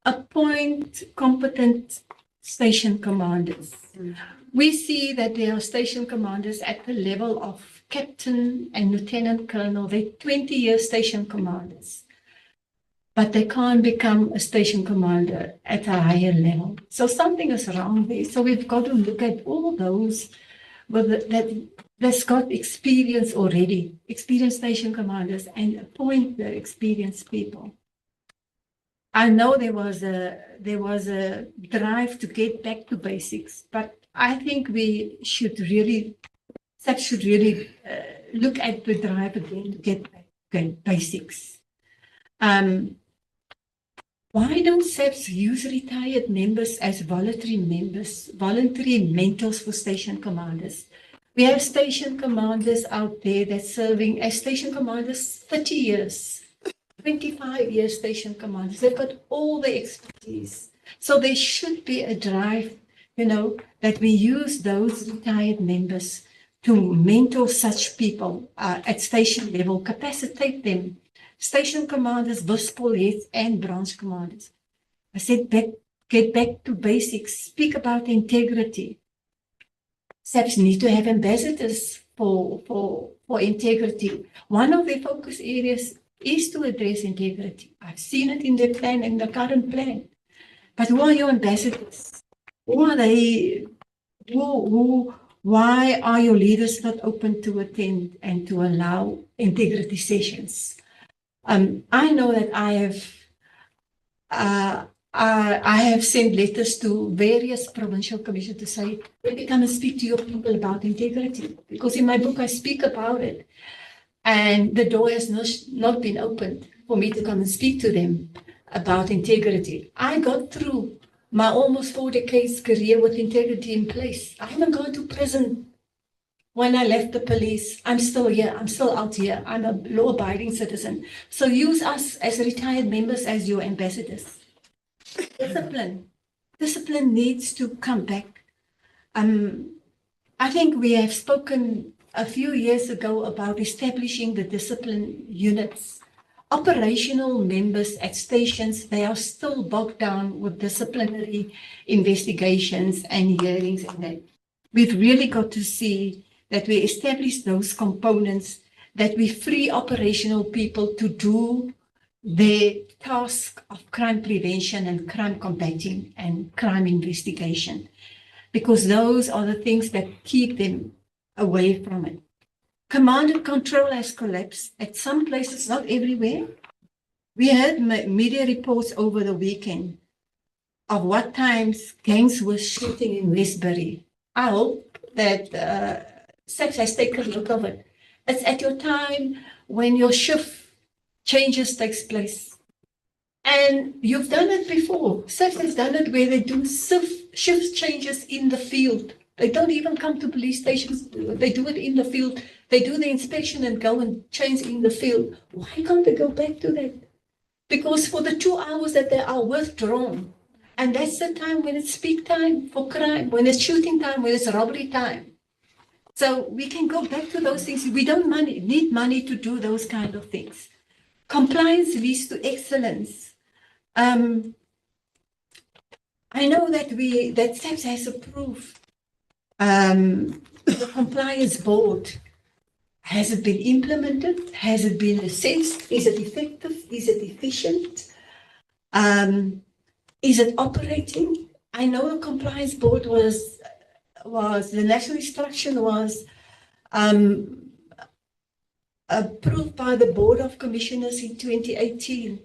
Appoint competent station commanders. We see that there are station commanders at the level of captain and lieutenant colonel. They're 20-year station commanders, but they can't become a station commander at a higher level. So something is wrong there. So we've got to look at all those that's got experience already, experienced station commanders, and appoint the experienced people. I know there was a drive to get back to basics, but I think SAPS should really look at the drive again to get back to basics. Why don't SAPS use retired members as voluntary mentors for station commanders? We have station commanders out there that's serving as station commanders 30 years, 25 years station commanders. They've got all the expertise. So there should be a drive, that we use those retired members to mentor such people at station level, capacitate them. Station commanders, WISPOL heads, and branch commanders. I said, get back to basics, speak about integrity. SAPS need to have ambassadors for integrity. One of their focus areas is to address integrity. I've seen it in the plan, in the current plan. But who are your ambassadors? Who are they? Why are your leaders not open to attend and to allow integrity sessions? I know that I have sent letters to various provincial commissions to say, let me come and speak to your people about integrity. Because in my book, I speak about it. And the door has not been opened for me to come and speak to them about integrity. I got through my almost 4 decades career with integrity in place. I haven't gone to prison. When I left the police, I'm still here. I'm still out here. I'm a law-abiding citizen. So use us as retired members as your ambassadors. Discipline. Discipline needs to come back. I think we have spoken a few years ago about establishing the discipline units. Operational members at stations, they are still bogged down with disciplinary investigations and hearings and that. We've really got to see that we establish those components, that we free operational people to do their task of crime prevention and crime combating and crime investigation, because those are the things that keep them away from it. Command and control has collapsed at some places, not everywhere. We heard media reports over the weekend of what times gangs were shooting in Westbury. I hope that SAPS has taken a look of it. It's at your time when your shift changes takes place. And you've done it before. SAPS has done it where they do shift changes in the field. They don't even come to police stations. They do it in the field. They do the inspection and go and change in the field. Why can't they go back to that? Because for the 2 hours that they are withdrawn, and that's the time when it's peak time for crime, when it's shooting time, when it's robbery time. So we can go back to those things. We don't need money to do those kind of things. Compliance leads to excellence. I know that SAPS has approved the compliance board. Has it been implemented? Has it been assessed? Is it effective? Is it efficient? Is it operating? I know the compliance board was the national instruction was approved by the Board of Commissioners in 2018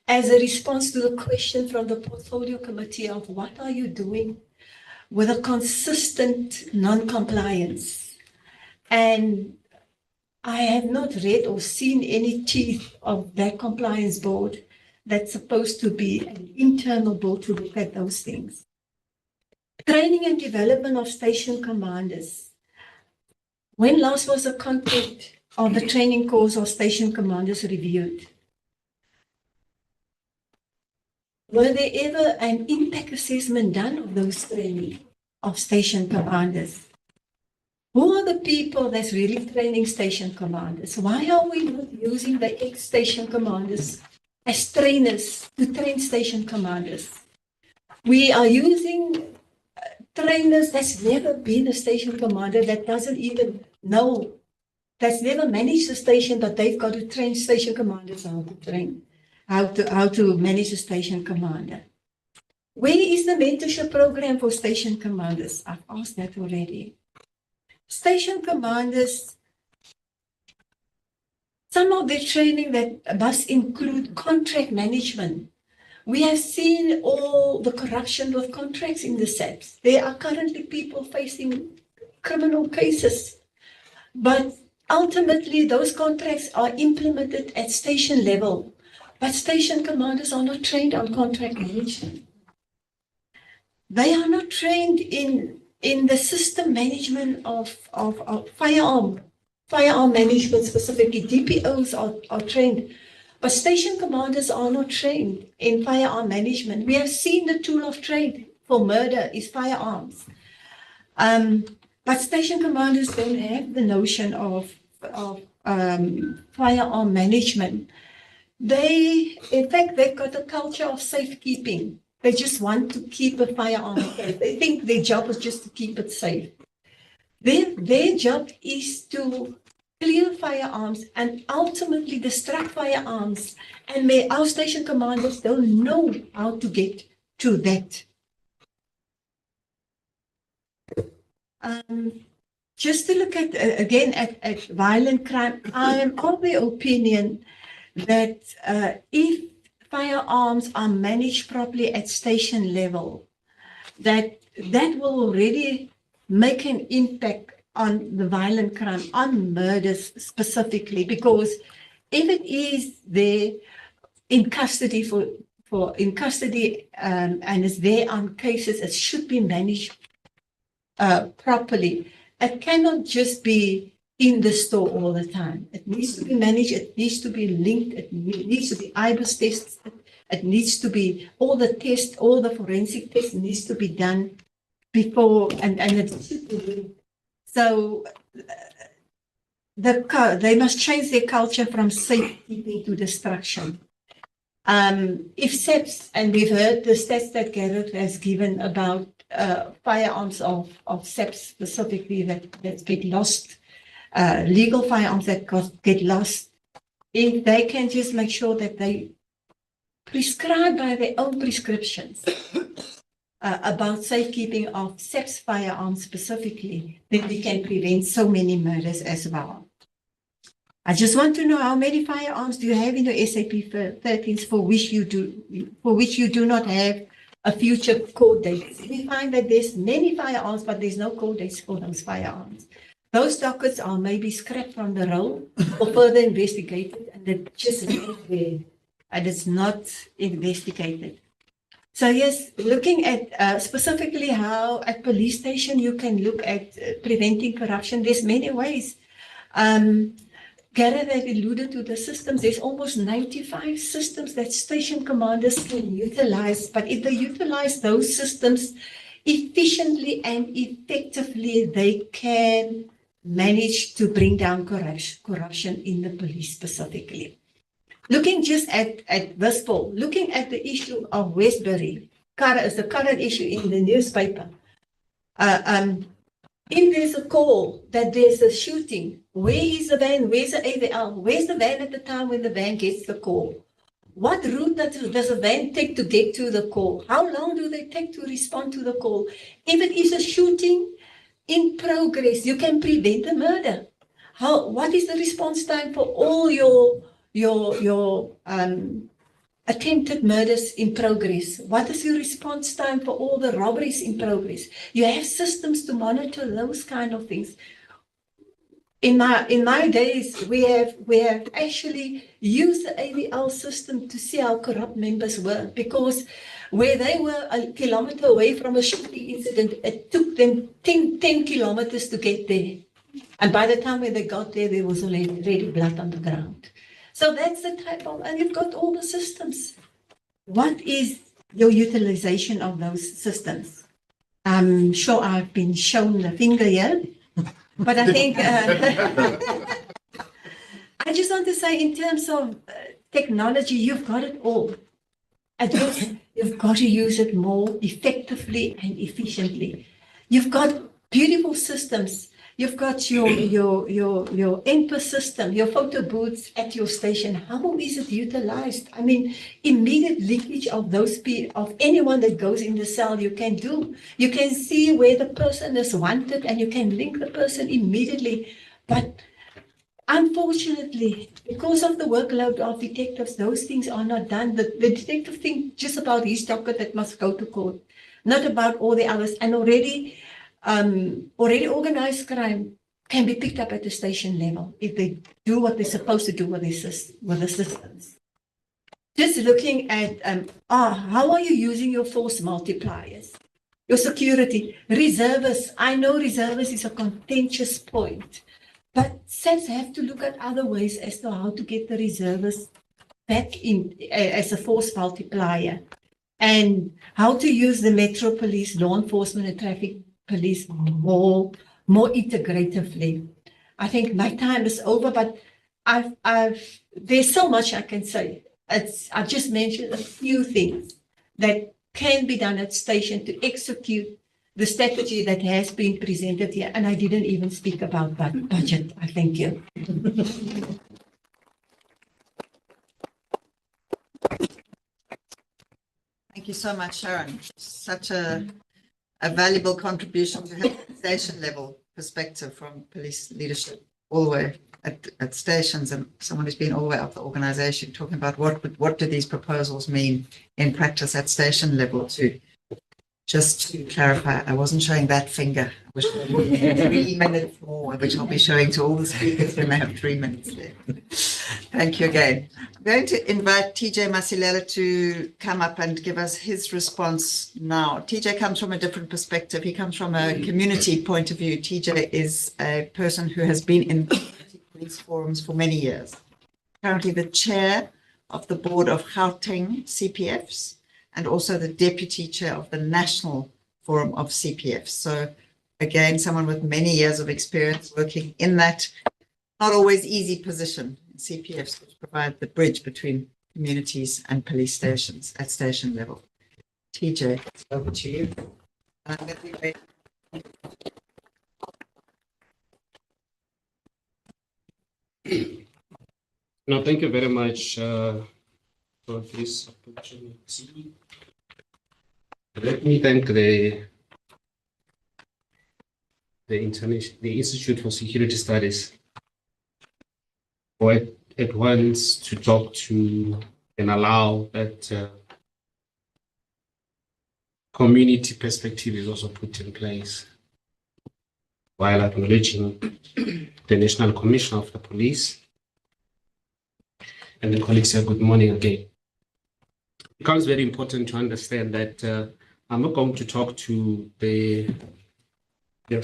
as a response to the question from the Portfolio Committee of what are you doing with a consistent non-compliance. And I have not read or seen any teeth of that compliance board that's supposed to be an internal board to look at those things. Training and development of station commanders. When last was the content of the training course of station commanders reviewed? Were there ever an impact assessment done of those training of station commanders? Who are the people that's really training station commanders? Why are we not using the ex-station commanders as trainers to train station commanders? We are using trainers that's never been a station commander, that doesn't even know, that's never managed a station, but they've got to train station commanders how to manage a station commander. Where is the mentorship program for station commanders? I've asked that already. Station commanders, some of their training that must include contract management. We have seen all the corruption with contracts in the SAPS. There are currently people facing criminal cases. But ultimately, those contracts are implemented at station level, but station commanders are not trained on contract management. They are not trained in the system management of firearm management specifically. DPOs are trained, but station commanders are not trained in firearm management. We have seen the tool of trade for murder is firearms. But station commanders don't have the notion of firearm management. In fact, they've got a culture of safekeeping. They just want to keep a firearm safe. They think their job is just to keep it safe. Their job is to clear firearms and ultimately destruct firearms. And our station commanders don't know how to get to that. Just to look at, again, at violent crime, I am of the opinion that if firearms are managed properly at station level, that will already make an impact on the violent crime, on murders specifically, because if it is there in custody and is there on cases, it should be managed properly. It cannot just be in the store all the time. It needs to be managed, it needs to be linked, it needs to be IBIS tests, it needs to be all the tests, all the forensic tests needs to be done before, and it should be linked. So they must change their culture from safekeeping to destruction. If SAPS, and we've heard the stats that Gareth has given about firearms of SAPS specifically that get lost, legal firearms that get lost, if they can just make sure that they prescribe by their own prescriptions about safekeeping of SAPS firearms specifically, then we can prevent so many murders as well. I just want to know how many firearms do you have in your SAP 13s for which you do not have a future court date. We find that there's many firearms, but there's no court dates for those firearms. Those dockets are maybe scrapped from the roll or further investigated, and they're just there, and it's not investigated. So yes, looking at specifically how at police station you can look at preventing corruption, there's many ways. Gareth had alluded to the systems. There's almost 95 systems that station commanders can utilize, but if they utilize those systems efficiently and effectively, they can manage to bring down corruption in the police specifically. Looking just at this poll, looking at the issue of Westbury, is the current issue in the newspaper. If there's a call that there's a shooting, where is the van? Where's the AVL? Where's the van at the time when the van gets the call? What route does a van take to get to the call? How long do they take to respond to the call? If it is a shooting in progress, you can prevent the murder. What is the response time for all your attempted murders in progress? What is your response time for all the robberies in progress? You have systems to monitor those kind of things. In my days, we have actually used the AVL system to see how corrupt members were, because where they were a kilometer away from a shooting incident, it took them 10 kilometers to get there. And by the time when they got there, there was already blood on the ground. So that's the type of, and you've got all the systems. What is your utilization of those systems? I'm sure I've been shown the finger here, but I think, I just want to say in terms of technology, you've got it all. You've got to use it more effectively and efficiently. You've got beautiful systems. You've got your NPA system, your photo booths at your station. How is it utilized? I mean, immediate leakage of of anyone that goes in the cell you can do. You can see where the person is wanted and you can link the person immediately. But unfortunately, because of the workload of detectives, those things are not done. The detective thinks just about his docket that must go to court, not about all the others. And already organized crime can be picked up at the station level if they do what they're supposed to do with the systems. Just looking at how are you using your force multipliers, your security, reservists. I know reservists is a contentious point, but SAPS have to look at other ways as to how to get the reservists back in as a force multiplier, and how to use the Metro Police, law enforcement and traffic police more integratively. I think my time is over, but there's so much I can say. I've just mentioned a few things that can be done at station to execute the strategy that has been presented here, and I didn't even speak about budget. I thank you. Thank you so much, Sharon. Such a valuable contribution to have a station level perspective from police leadership all the way at stations, and someone who's been all the way up the organization, talking about what do these proposals mean in practice at station level too. Just to clarify, I wasn't showing that finger. I was showing 3 minutes more, which I'll be showing to all the speakers when they have 3 minutes left. Thank you again. I'm going to invite TJ Masilela to come up and give us his response now. TJ comes from a different perspective. He comes from a community point of view. TJ is a person who has been in police forums for many years. Currently the chair of the board of Gauteng CPFs, and also the deputy chair of the National Forum of CPFs. So again, someone with many years of experience working in that not always easy position. CPFs which provide the bridge between communities and police stations at station level. TJ, over to you. No, thank you very much for this opportunity. Let me thank the Institute for Security Studies for at once to talk to and allow that community perspective is also put in place, while acknowledging the National Commissioner of the Police and the colleagues here. Good morning again. It becomes very important to understand that I'm not going to talk to the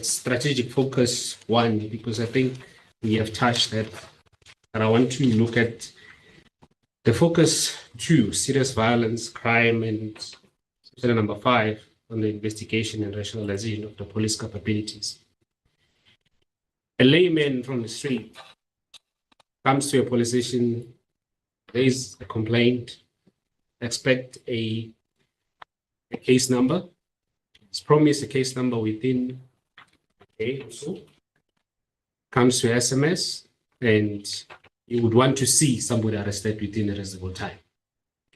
strategic focus one, because I think we have touched that, and I want to look at the focus two, serious violence, crime, and number 5 on the investigation and rationalization of the police capabilities. A layman from the street comes to a police station, raise a complaint, expect a case number, is promised a case number within a day or so, comes to SMS, and you would want to see somebody arrested within a reasonable time,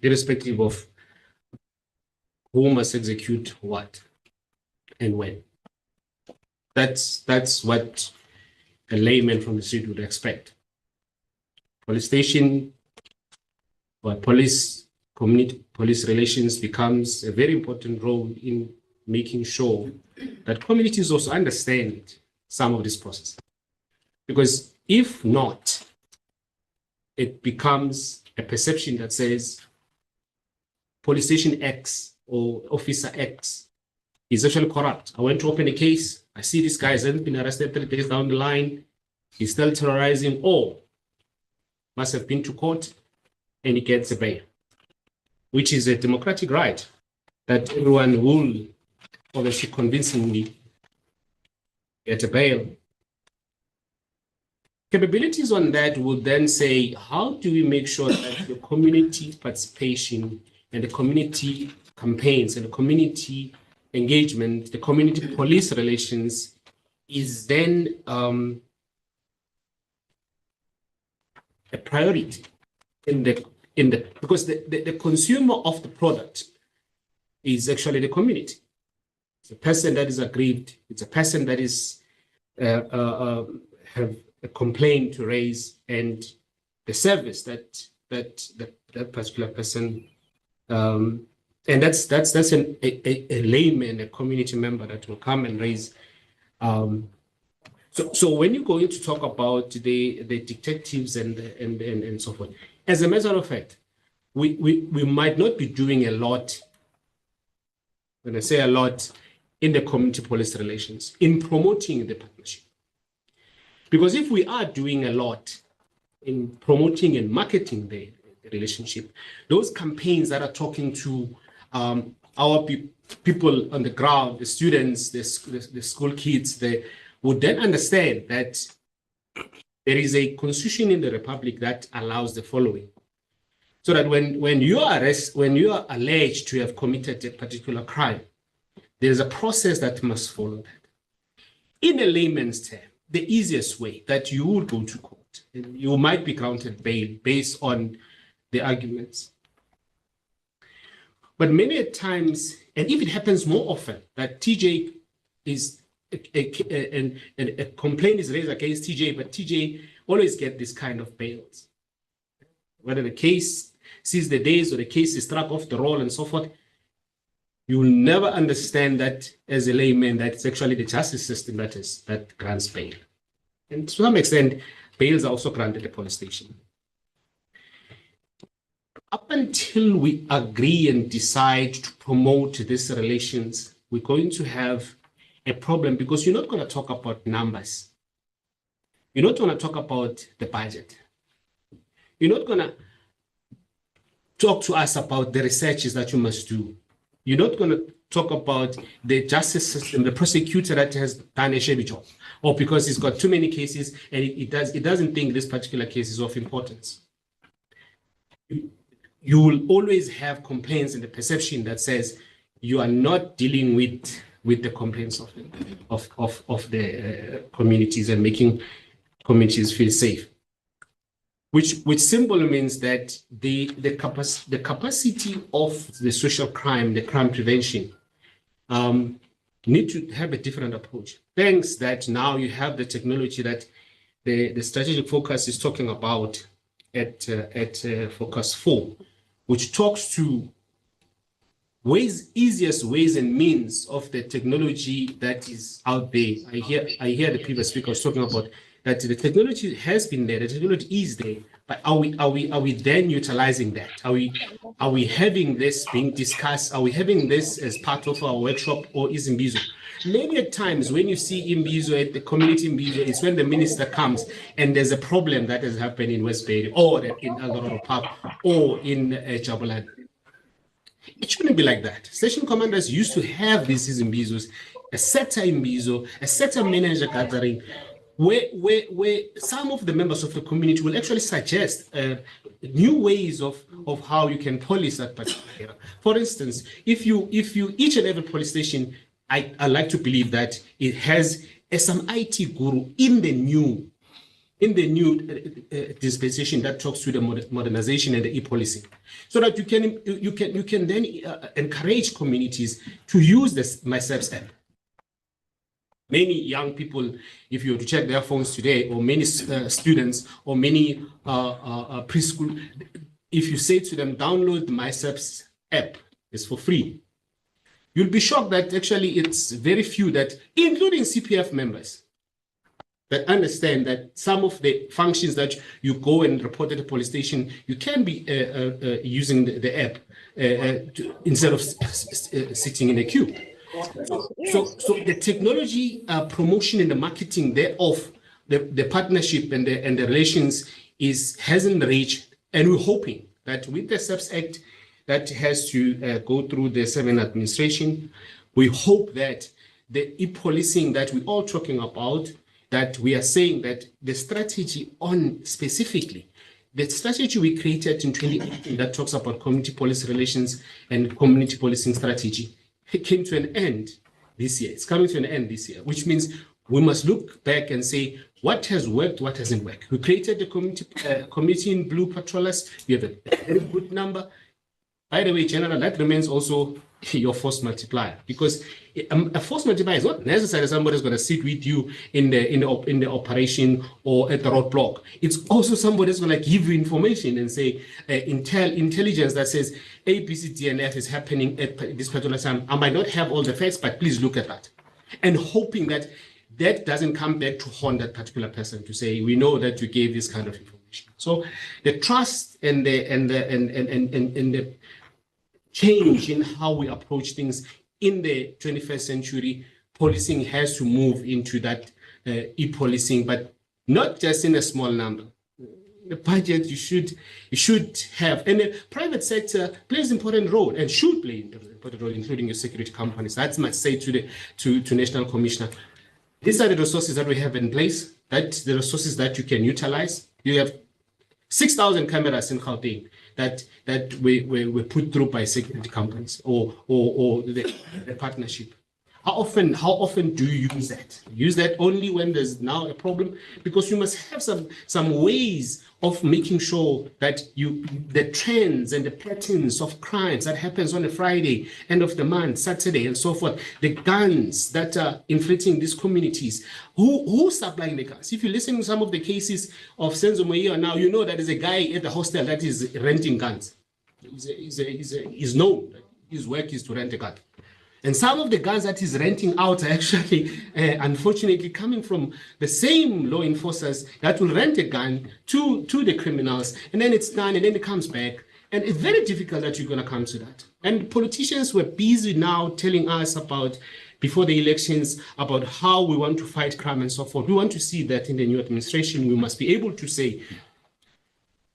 irrespective of who must execute what and when. That's what a layman from the street would expect. Police station or community police relations becomes a very important role in making sure that communities also understand some of this process. Because if not, it becomes a perception that says police station X or officer X is actually corrupt. I went to open a case, I see this guy hasn't been arrested 3 days down the line, he's still terrorizing, or must have been to court and he gets a bail, which is a democratic right that everyone will obviously convincingly get a bail. Capabilities on that would then say, how do we make sure that the community participation and the community campaigns and the community engagement, the community police relations is then a priority because the consumer of the product is actually the community. It's a person that is aggrieved. It's a person that is have a complaint to raise, and the service that particular person and that's a layman, a community member that will come and raise. So when you're going to talk about the detectives and so forth, as a matter of fact, we might not be doing a lot, when I say a lot, in the community police relations, in promoting the partnership. Because if we are doing a lot in promoting and marketing the relationship, those campaigns that are talking to our people on the ground, the students, the school kids, they would then understand that there is a constitution in the Republic that allows the following. So that when you are alleged to have committed a particular crime, there's a process that must follow that. In a layman's term, the easiest way that you would go to court, and you might be granted bail based on the arguments. But many times, and if it happens more often, that TJ is a complaint is raised against TJ, but TJ always get this kind of bails. Whether the case sees the days or the case is struck off the roll and so forth, you will never understand that as a layman, that it's actually the justice system that grants bail. And to some extent, bails are also granted at the police station. Up until we agree and decide to promote these relations, we're going to have a problem because you're not going to talk about numbers. You're not going to talk about the budget. You're not going to talk to us about the researches that you must do. You're not going to talk about the justice system, the prosecutor that has done a shabby job, or because he's got too many cases and it doesn't think this particular case is of importance. You will always have complaints and the perception that says you are not dealing with the complaints of the communities and making communities feel safe. Which simply means that the capacity of the social crime, the crime prevention, need to have a different approach. Thanks that now you have the technology that the strategic focus is talking about at focus 4, which talks to easiest ways and means of the technology that is out there. I hear the previous speaker was talking about that the technology has been there, the technology is there, but are we then utilizing that? Are we having this being discussed? Are we having this as part of our workshop, or is Imbizo? Many times when you see Imbizo at the community Imbizo, it's when the minister comes and there's a problem that has happened in West Bay or in Eldorado Park or in Jabulani. It shouldn't be like that. Station commanders used to have these Imbizos, a SETA Imbizo, a SETA manager gathering, where some of the members of the community will actually suggest new ways of how you can police that particular area. For instance, if you each and every police station, I like to believe that it has some IT guru in the new dispensation that talks to the modernization and the e-policing, so that you can then encourage communities to use this SAPS app. Many young people, if you were to check their phones today, or many students, or many preschool, if you say to them, download the SAPS app, it's for free, you'll be shocked that actually it's very few that, including CPF members, that understand that some of the functions that you go and report at the police station, you can be using the app instead of sitting in a queue. So the technology promotion and the marketing thereof, the partnership and the relations hasn't reached, and we're hoping that with the SAPS Act that has to go through the 7 administration, we hope that the e-policing that we're all talking about, that we are saying that the strategy on specifically, the strategy we created in 2018 that talks about community policy relations and community policing strategy, it came to an end this year. It's coming to an end this year, which means we must look back and say what has worked, what hasn't worked. We created the committee in blue patrollers. We have a very good number. By the way, General, that remains also your force multiplier, because a force multiplier is not necessarily somebody's going to sit with you in the operation or at the roadblock. It's also somebody's going to give you information and say intelligence that says A, B, C, D, and F is happening at this particular time. I might not have all the facts, but please look at that. And hoping that that doesn't come back to haunt that particular person to say, we know that you gave this kind of information. So the trust and the change in how we approach things in the 21st century, policing has to move into that e-policing, but not just in a small number. The budget you should have, and the private sector plays an important role and should play an important role, including your security companies. That's my say to National Commissioner. These are the resources that we have in place. That's the resources that you can utilize. You have 6,000 cameras in Gauteng that were put through by security companies or the partnership. How often do you use that? Use that only when there's now a problem, because you must have some ways of making sure that the trends and the patterns of crimes that happens on a Friday, end of the month, Saturday, and so forth, the guns that are inflicting these communities, who's supplying the guns? If you listen to some of the cases of Senzo Moia now, you know that there's a guy at the hostel that is renting guns. He's known. His work is to rent a gun. And some of the guns that he's renting out are actually, unfortunately, coming from the same law enforcers that will rent a gun to the criminals, and then it's done, and then it comes back. And it's very difficult that you're going to come to that. And politicians were busy now telling us about, before the elections, about how we want to fight crime and so forth. We want to see that in the new administration. We must be able to say,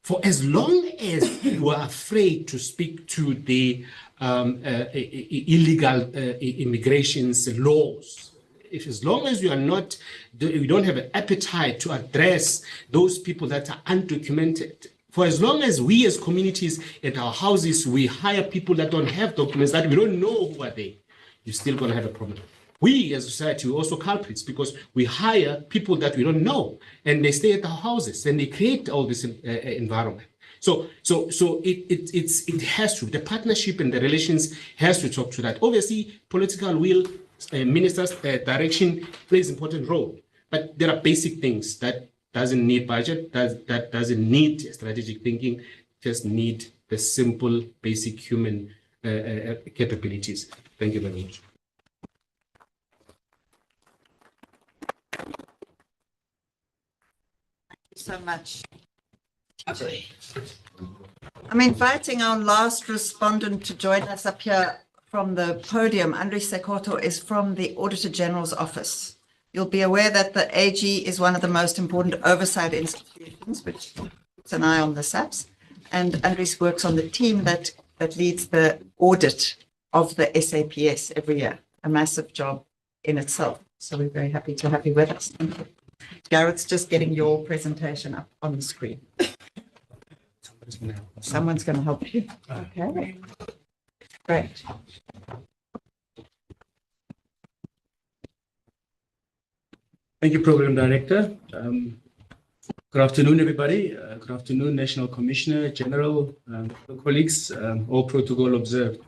for as long as you are afraid to speak to the illegal immigration's laws, if as long as you don't have an appetite to address those people that are undocumented, for as long as we as communities at our houses, we hire people that don't have documents, that we don't know who are they, you're still going to have a problem. We as a society are also culprits, because we hire people that we don't know, and they stay at our houses and they create all this environment. So it has to, the partnership and the relations has to talk to that. Obviously, political will, ministers' direction plays an important role, but there are basic things that doesn't need budget, that doesn't need strategic thinking, just need the simple, basic human capabilities. Thank you very much. So much. I'm inviting our last respondent to join us up here from the podium. Andries Sekoto is from the Auditor General's office. You'll be aware that the AG is one of the most important oversight institutions, which puts an eye on the SAPS. And Andries works on the team that leads the audit of the SAPS every year, a massive job in itself. So we're very happy to have you with us. Thank you. Gareth's just getting your presentation up on the screen. Someone's going to help you. Okay. Great. Thank you, Program Director. Good afternoon, everybody. Good afternoon, National Commissioner, General, colleagues, all protocol observed.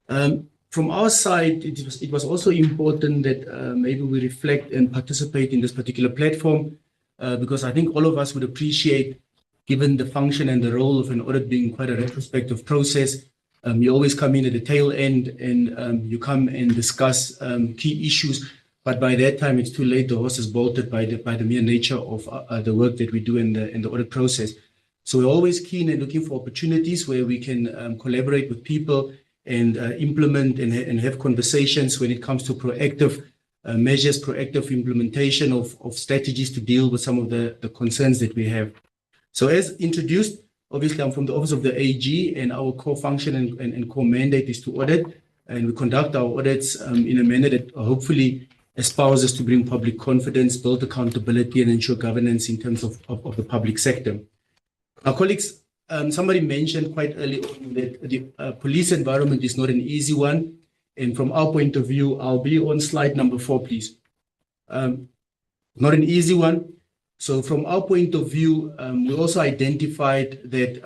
From our side, it was also important that maybe we reflect and participate in this particular platform, because I think all of us would appreciate, given the function and the role of an audit being quite a retrospective process, you always come in at the tail end and you come and discuss key issues, but by that time it's too late. The horse is bolted by the mere nature of the work that we do in the audit process. So we're always keen and looking for opportunities where we can collaborate with people and implement and have conversations when it comes to proactive measures, proactive implementation of strategies to deal with some of the concerns that we have. So as introduced, obviously I'm from the Office of the AG, and our core function and core mandate is to audit, and we conduct our audits in a manner that hopefully espouses to bring public confidence, build accountability, and ensure governance in terms of the public sector. Our colleagues, somebody mentioned quite early on that the police environment is not an easy one. And from our point of view, I'll be on slide number 4, please. Not an easy one. So from our point of view, we also identified that,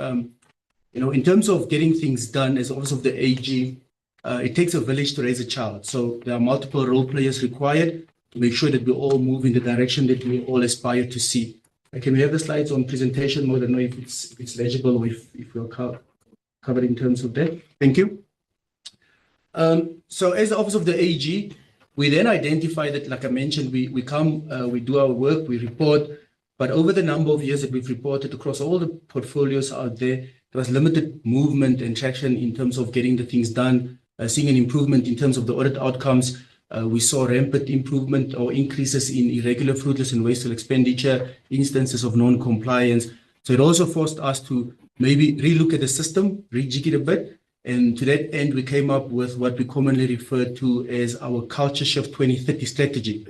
in terms of getting things done as Office of the AG, it takes a village to raise a child. So there are multiple role players required to make sure that we all move in the direction that we all aspire to see. Can we have the slides on presentation mode? I don't know if it's legible or if we're covered in terms of that. Thank you. So as the Office of the AG, We then identify that, like I mentioned, we do our work, we report, but over the number of years that we've reported across all the portfolios out there, there was limited movement and traction in terms of getting the things done, seeing an improvement in terms of the audit outcomes. We saw rampant improvement or increases in irregular, fruitless, and wasteful expenditure, instances of non-compliance. So it also forced us to maybe relook at the system, rejig it a bit. And to that end, we came up with what we commonly refer to as our Culture Shift 2030 strategy.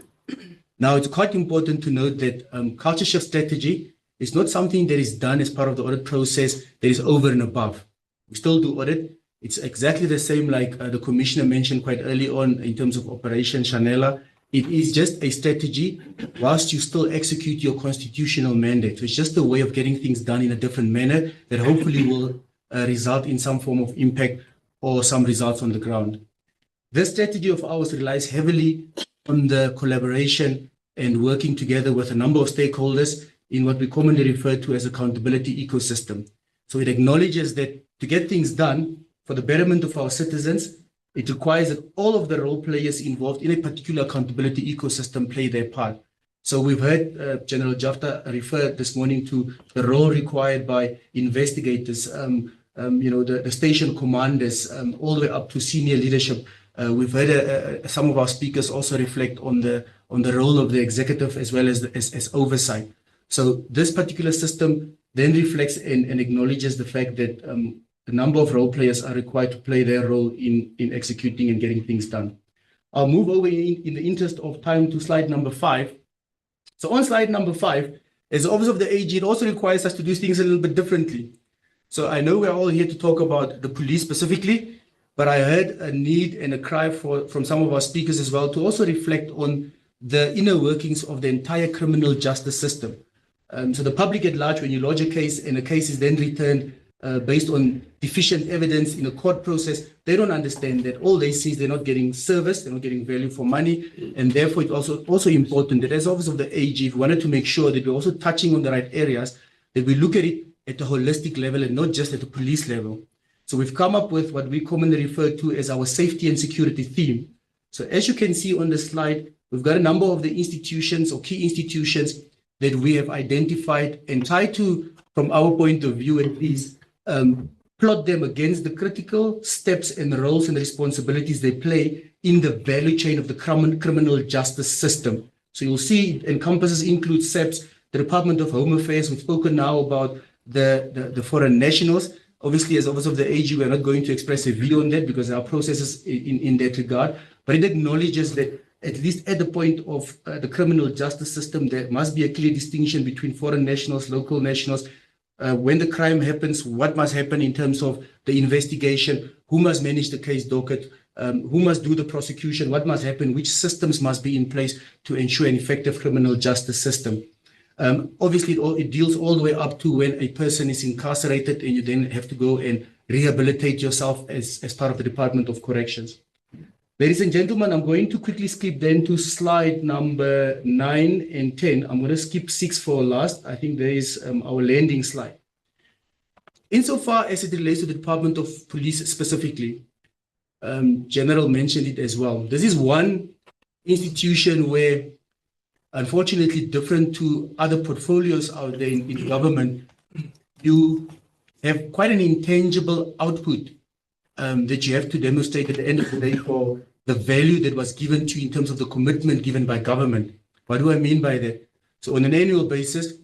Now, it's quite important to note that Culture Shift strategy is not something that is done as part of the audit process that is over and above. We still do audit. It's exactly the same like the Commissioner mentioned quite early on in terms of Operation Shanela. It is just a strategy whilst you still execute your constitutional mandate. So it's just a way of getting things done in a different manner that hopefully will result in some form of impact or some results on the ground. This strategy of ours relies heavily on the collaboration and working together with a number of stakeholders in what we commonly refer to as accountability ecosystem. So it acknowledges that to get things done for the betterment of our citizens, it requires that all of the role players involved in a particular accountability ecosystem play their part. So we've heard General Jephta refer this morning to the role required by investigators, the station commanders, all the way up to senior leadership. We've heard some of our speakers also reflect on the role of the executive as well as oversight. So this particular system then reflects and acknowledges the fact that the number of role players are required to play their role in executing and getting things done. I'll move over in the interest of time to slide number 5. So on slide number 5, as Office of the AG, it also requires us to do things a little bit differently. So I know we're all here to talk about the police specifically, but I heard a need and a cry from some of our speakers as well to also reflect on the inner workings of the entire criminal justice system. So the public at large, when you lodge a case and a case is then returned based on deficient evidence in a court process, they don't understand that all they see is they're not getting service, they're not getting value for money, and therefore it's also important that as Office of the AG, if we wanted to make sure that we're also touching on the right areas, that we look at it at a holistic level and not just at the police level. So we've come up with what we commonly refer to as our safety and security theme. So as you can see on the slide, we've got a number of the institutions or key institutions that we have identified and tried to, from our point of view at least, plot them against the critical steps and roles and responsibilities they play in the value chain of the criminal justice system. So you'll see it includes SAPS, the Department of Home Affairs. We've spoken now about the foreign nationals. Obviously, as Office of the AG, we're not going to express a view on that because there are processes in that regard, but it acknowledges that at least at the point of the criminal justice system, there must be a clear distinction between foreign nationals, local nationals. When the crime happens, what must happen in terms of the investigation, who must manage the case docket, who must do the prosecution, what must happen, which systems must be in place to ensure an effective criminal justice system. Obviously, it deals all the way up to when a person is incarcerated and you then have to go and rehabilitate yourself as part of the Department of Corrections. Ladies and gentlemen, I'm going to quickly skip then to slide number 9 and 10. I'm going to skip 6 for last. I think there is our landing slide. Insofar as it relates to the Department of Police specifically, General mentioned it as well. This is one institution where, unfortunately, different to other portfolios out there in government, you have quite an intangible output that you have to demonstrate at the end of the day for the value that was given to you in terms of the commitment given by government. What do I mean by that? So on an annual basis,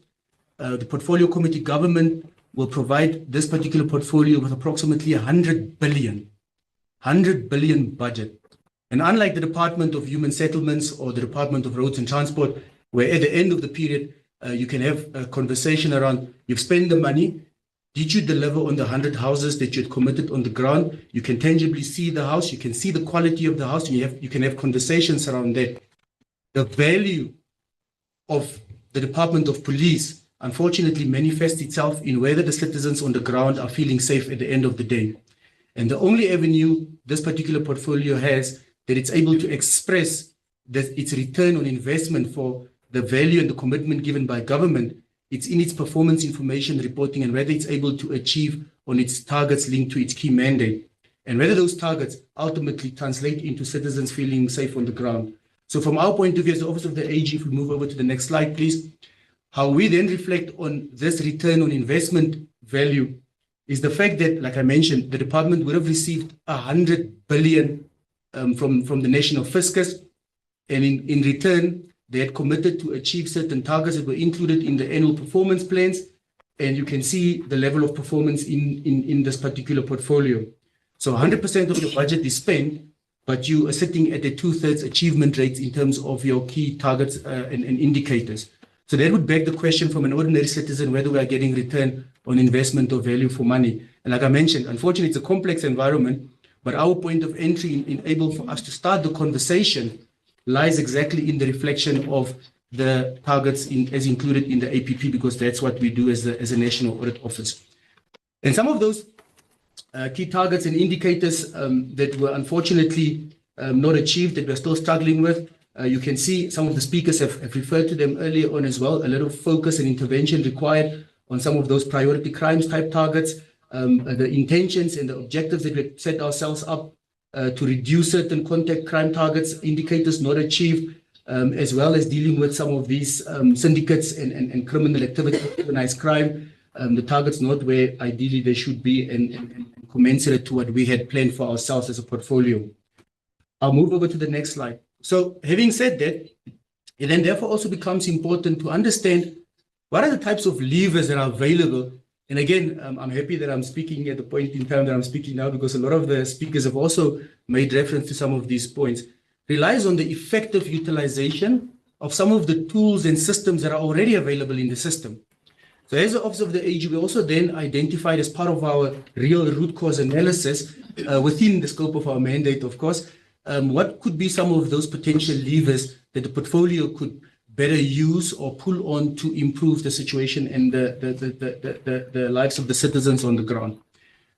the portfolio committee government will provide this particular portfolio with approximately 100 billion budget. And unlike the Department of Human Settlements or the Department of Roads and Transport, where at the end of the period, you can have a conversation around, you've spent the money, did you deliver on the 100 houses that you had committed on the ground? You can tangibly see the house, you can see the quality of the house, and you can have conversations around that. The value of the Department of Police, unfortunately, manifests itself in whether the citizens on the ground are feeling safe at the end of the day. And the only avenue this particular portfolio has that it's able to express that its return on investment for the value and the commitment given by government, it's in its performance information reporting and whether it's able to achieve on its targets linked to its key mandate. and whether those targets ultimately translate into citizens feeling safe on the ground. So from our point of view as the Office of the AG, if we move over to the next slide, please, how we then reflect on this return on investment value is the fact that, like I mentioned, the department would have received 100 billion from the national fiscus, and in return, they had committed to achieve certain targets that were included in the annual performance plans, and you can see the level of performance in this particular portfolio. So 100% of your budget is spent, but you are sitting at a 2/3 achievement rate in terms of your key targets and indicators. So that would beg the question from an ordinary citizen whether we are getting return on investment or value for money. And like I mentioned, unfortunately, it's a complex environment, but our point of entry in able for us to start the conversation lies exactly in the reflection of the targets as included in the APP, because that's what we do as a National Audit Office. And some of those key targets and indicators that were unfortunately not achieved, that we're still struggling with, you can see some of the speakers have referred to them earlier on as well. A lot of focus and intervention required on some of those priority crimes type targets, the intentions and the objectives that we set ourselves up to reduce certain contact crime targets, indicators not achieved, as well as dealing with some of these syndicates and criminal activity, organized crime, the targets not where ideally they should be and commensurate to what we had planned for ourselves as a portfolio. I'll move over to the next slide. So having said that, it then therefore also becomes important to understand what are the types of levers that are available. And again, I'm happy that I'm speaking at the point in time that I'm speaking now, because a lot of the speakers have also made reference to some of these points. Relies on the effective utilization of some of the tools and systems that are already available in the system. So as the Office of the AG, we also then identified as part of our real root cause analysis within the scope of our mandate, of course, what could be some of those potential levers that the portfolio could better use or pull on to improve the situation and the lives of the citizens on the ground.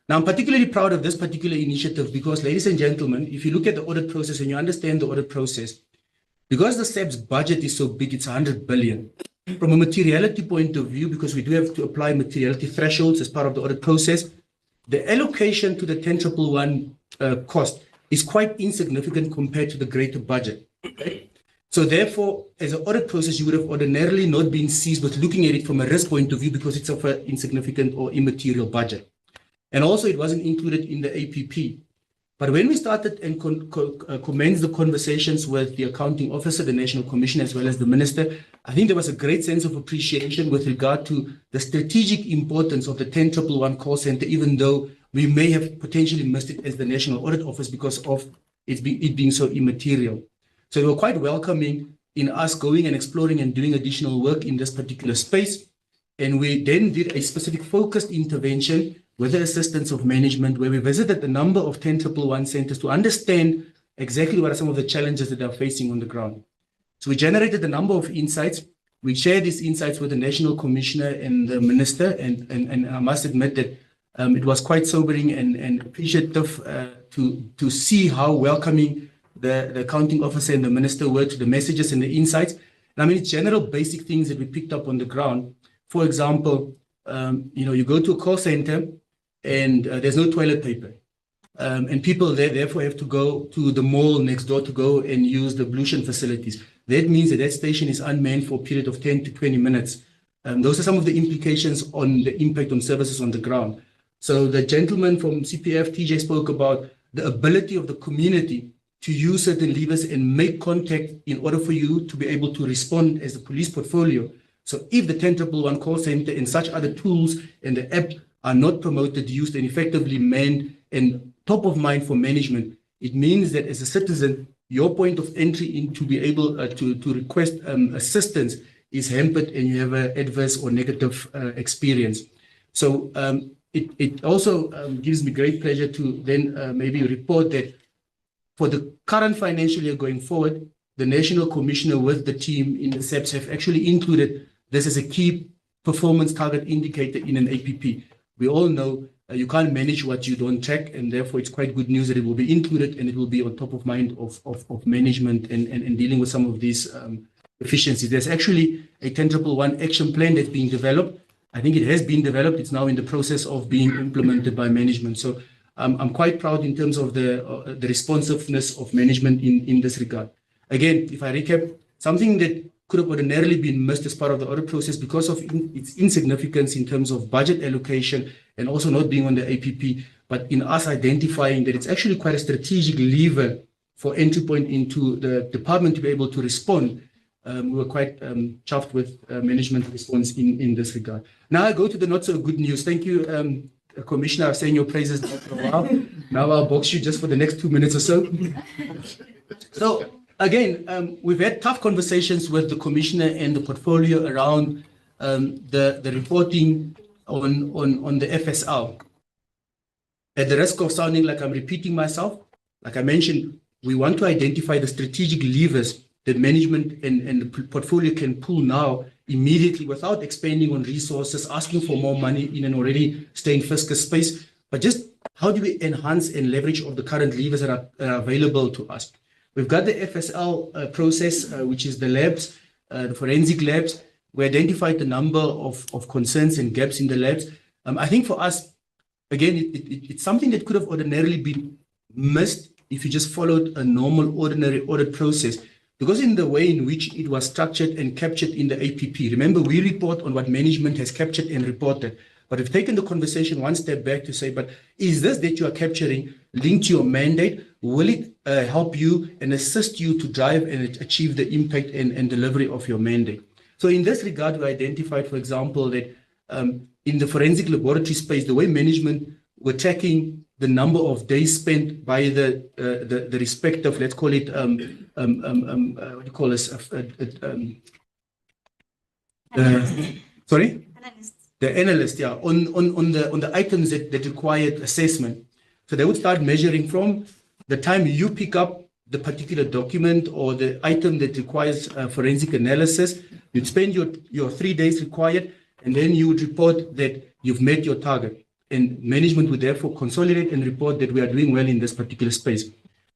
Now, I'm particularly proud of this particular initiative because, ladies and gentlemen, if you look at the audit process and you understand the audit process, because the SAPS budget is so big, it's 100 billion. From a materiality point of view, because we do have to apply materiality thresholds as part of the audit process, the allocation to the 10,111 cost is quite insignificant compared to the greater budget. Okay? So therefore, as an audit process, you would have ordinarily not been seized with looking at it from a risk point of view because it's of an insignificant or immaterial budget. And also it wasn't included in the APP. But when we started and commenced the conversations with the accounting officer, the National Commissioner, as well as the Minister, I think there was a great sense of appreciation with regard to the strategic importance of the 10,111 call center, even though we may have potentially missed it as the National Audit Office because of it being so immaterial. So they were quite welcoming in us going and exploring and doing additional work in this particular space. And we then did a specific focused intervention with the assistance of management, where we visited a number of 10,111 centers to understand exactly what are some of the challenges that they are facing on the ground. So we generated a number of insights. We shared these insights with the National Commissioner and the Minister, and I must admit that it was quite sobering and appreciative to see how welcoming the accounting officer and the Minister were to the messages and the insights. And I mean, it's general basic things that we picked up on the ground. For example, you go to a call center and there's no toilet paper. And people there therefore have to go to the mall next door to go and use the ablution facilities. That means that station is unmanned for a period of 10 to 20 minutes. Those are some of the implications on the impact on services on the ground. So the gentleman from CPF, TJ, spoke about the ability of the community to use certain levers and make contact in order for you to be able to respond as a police portfolio. So if the 10,111 call center and such other tools and the app are not promoted, used, and effectively manned and top of mind for management, it means that as a citizen, your point of entry into be able to request assistance is hampered and you have an adverse or negative experience. So it also gives me great pleasure to then maybe report that for the current financial year going forward, the National Commissioner with the team in the SAPS have actually included this as a key performance target indicator in an APP. We all know you can't manage what you don't track, and therefore it's quite good news that it will be included and it will be on top of mind of management and dealing with some of these efficiencies. There's actually a 10,111 action plan that's being developed. I think it has been developed. It's now in the process of being implemented by management. So I'm quite proud in terms of the responsiveness of management in this regard. Again, if I recap, something that could have ordinarily been missed as part of the audit process because of its insignificance in terms of budget allocation and also not being on the APP, but in us identifying that it's actually quite a strategic lever for entry point into the department to be able to respond. We were quite chuffed with management response in this regard. Now I go to the not so good news. Thank you, Commissioner. I've saying your praises now for a while. Now I'll box you just for the next 2 minutes or so. So again, we've had tough conversations with the Commissioner and the portfolio around the reporting on the FSL. At the risk of sounding like I'm repeating myself, like I mentioned, we want to identify the strategic levers that management and the portfolio can pull now immediately without expanding on resources, asking for more money in an already strained fiscal space, but just how do we enhance and leverage of the current levers that are available to us. We've got the FSL process, which is the labs, the forensic labs. We identified the number of concerns and gaps in the labs. I think for us, again, it's something that could have ordinarily been missed if you just followed a normal ordinary audit process. Because in the way in which it was structured and captured in the APP, remember, we report on what management has captured and reported. But we've taken the conversation one step back to say, but is this that you are capturing linked to your mandate? Will it help you and assist you to drive and achieve the impact and delivery of your mandate? So in this regard, we identified, for example, that in the forensic laboratory space, the way management were tracking the number of days spent by the respective, let's call it, what do you call this? Sorry? Panelists. The analyst, yeah, on the items that required assessment. So they would start measuring from the time you pick up the particular document or the item that requires forensic analysis. You'd spend your 3 days required, and then you would report that you've met your target. And management would therefore consolidate and report that we are doing well in this particular space.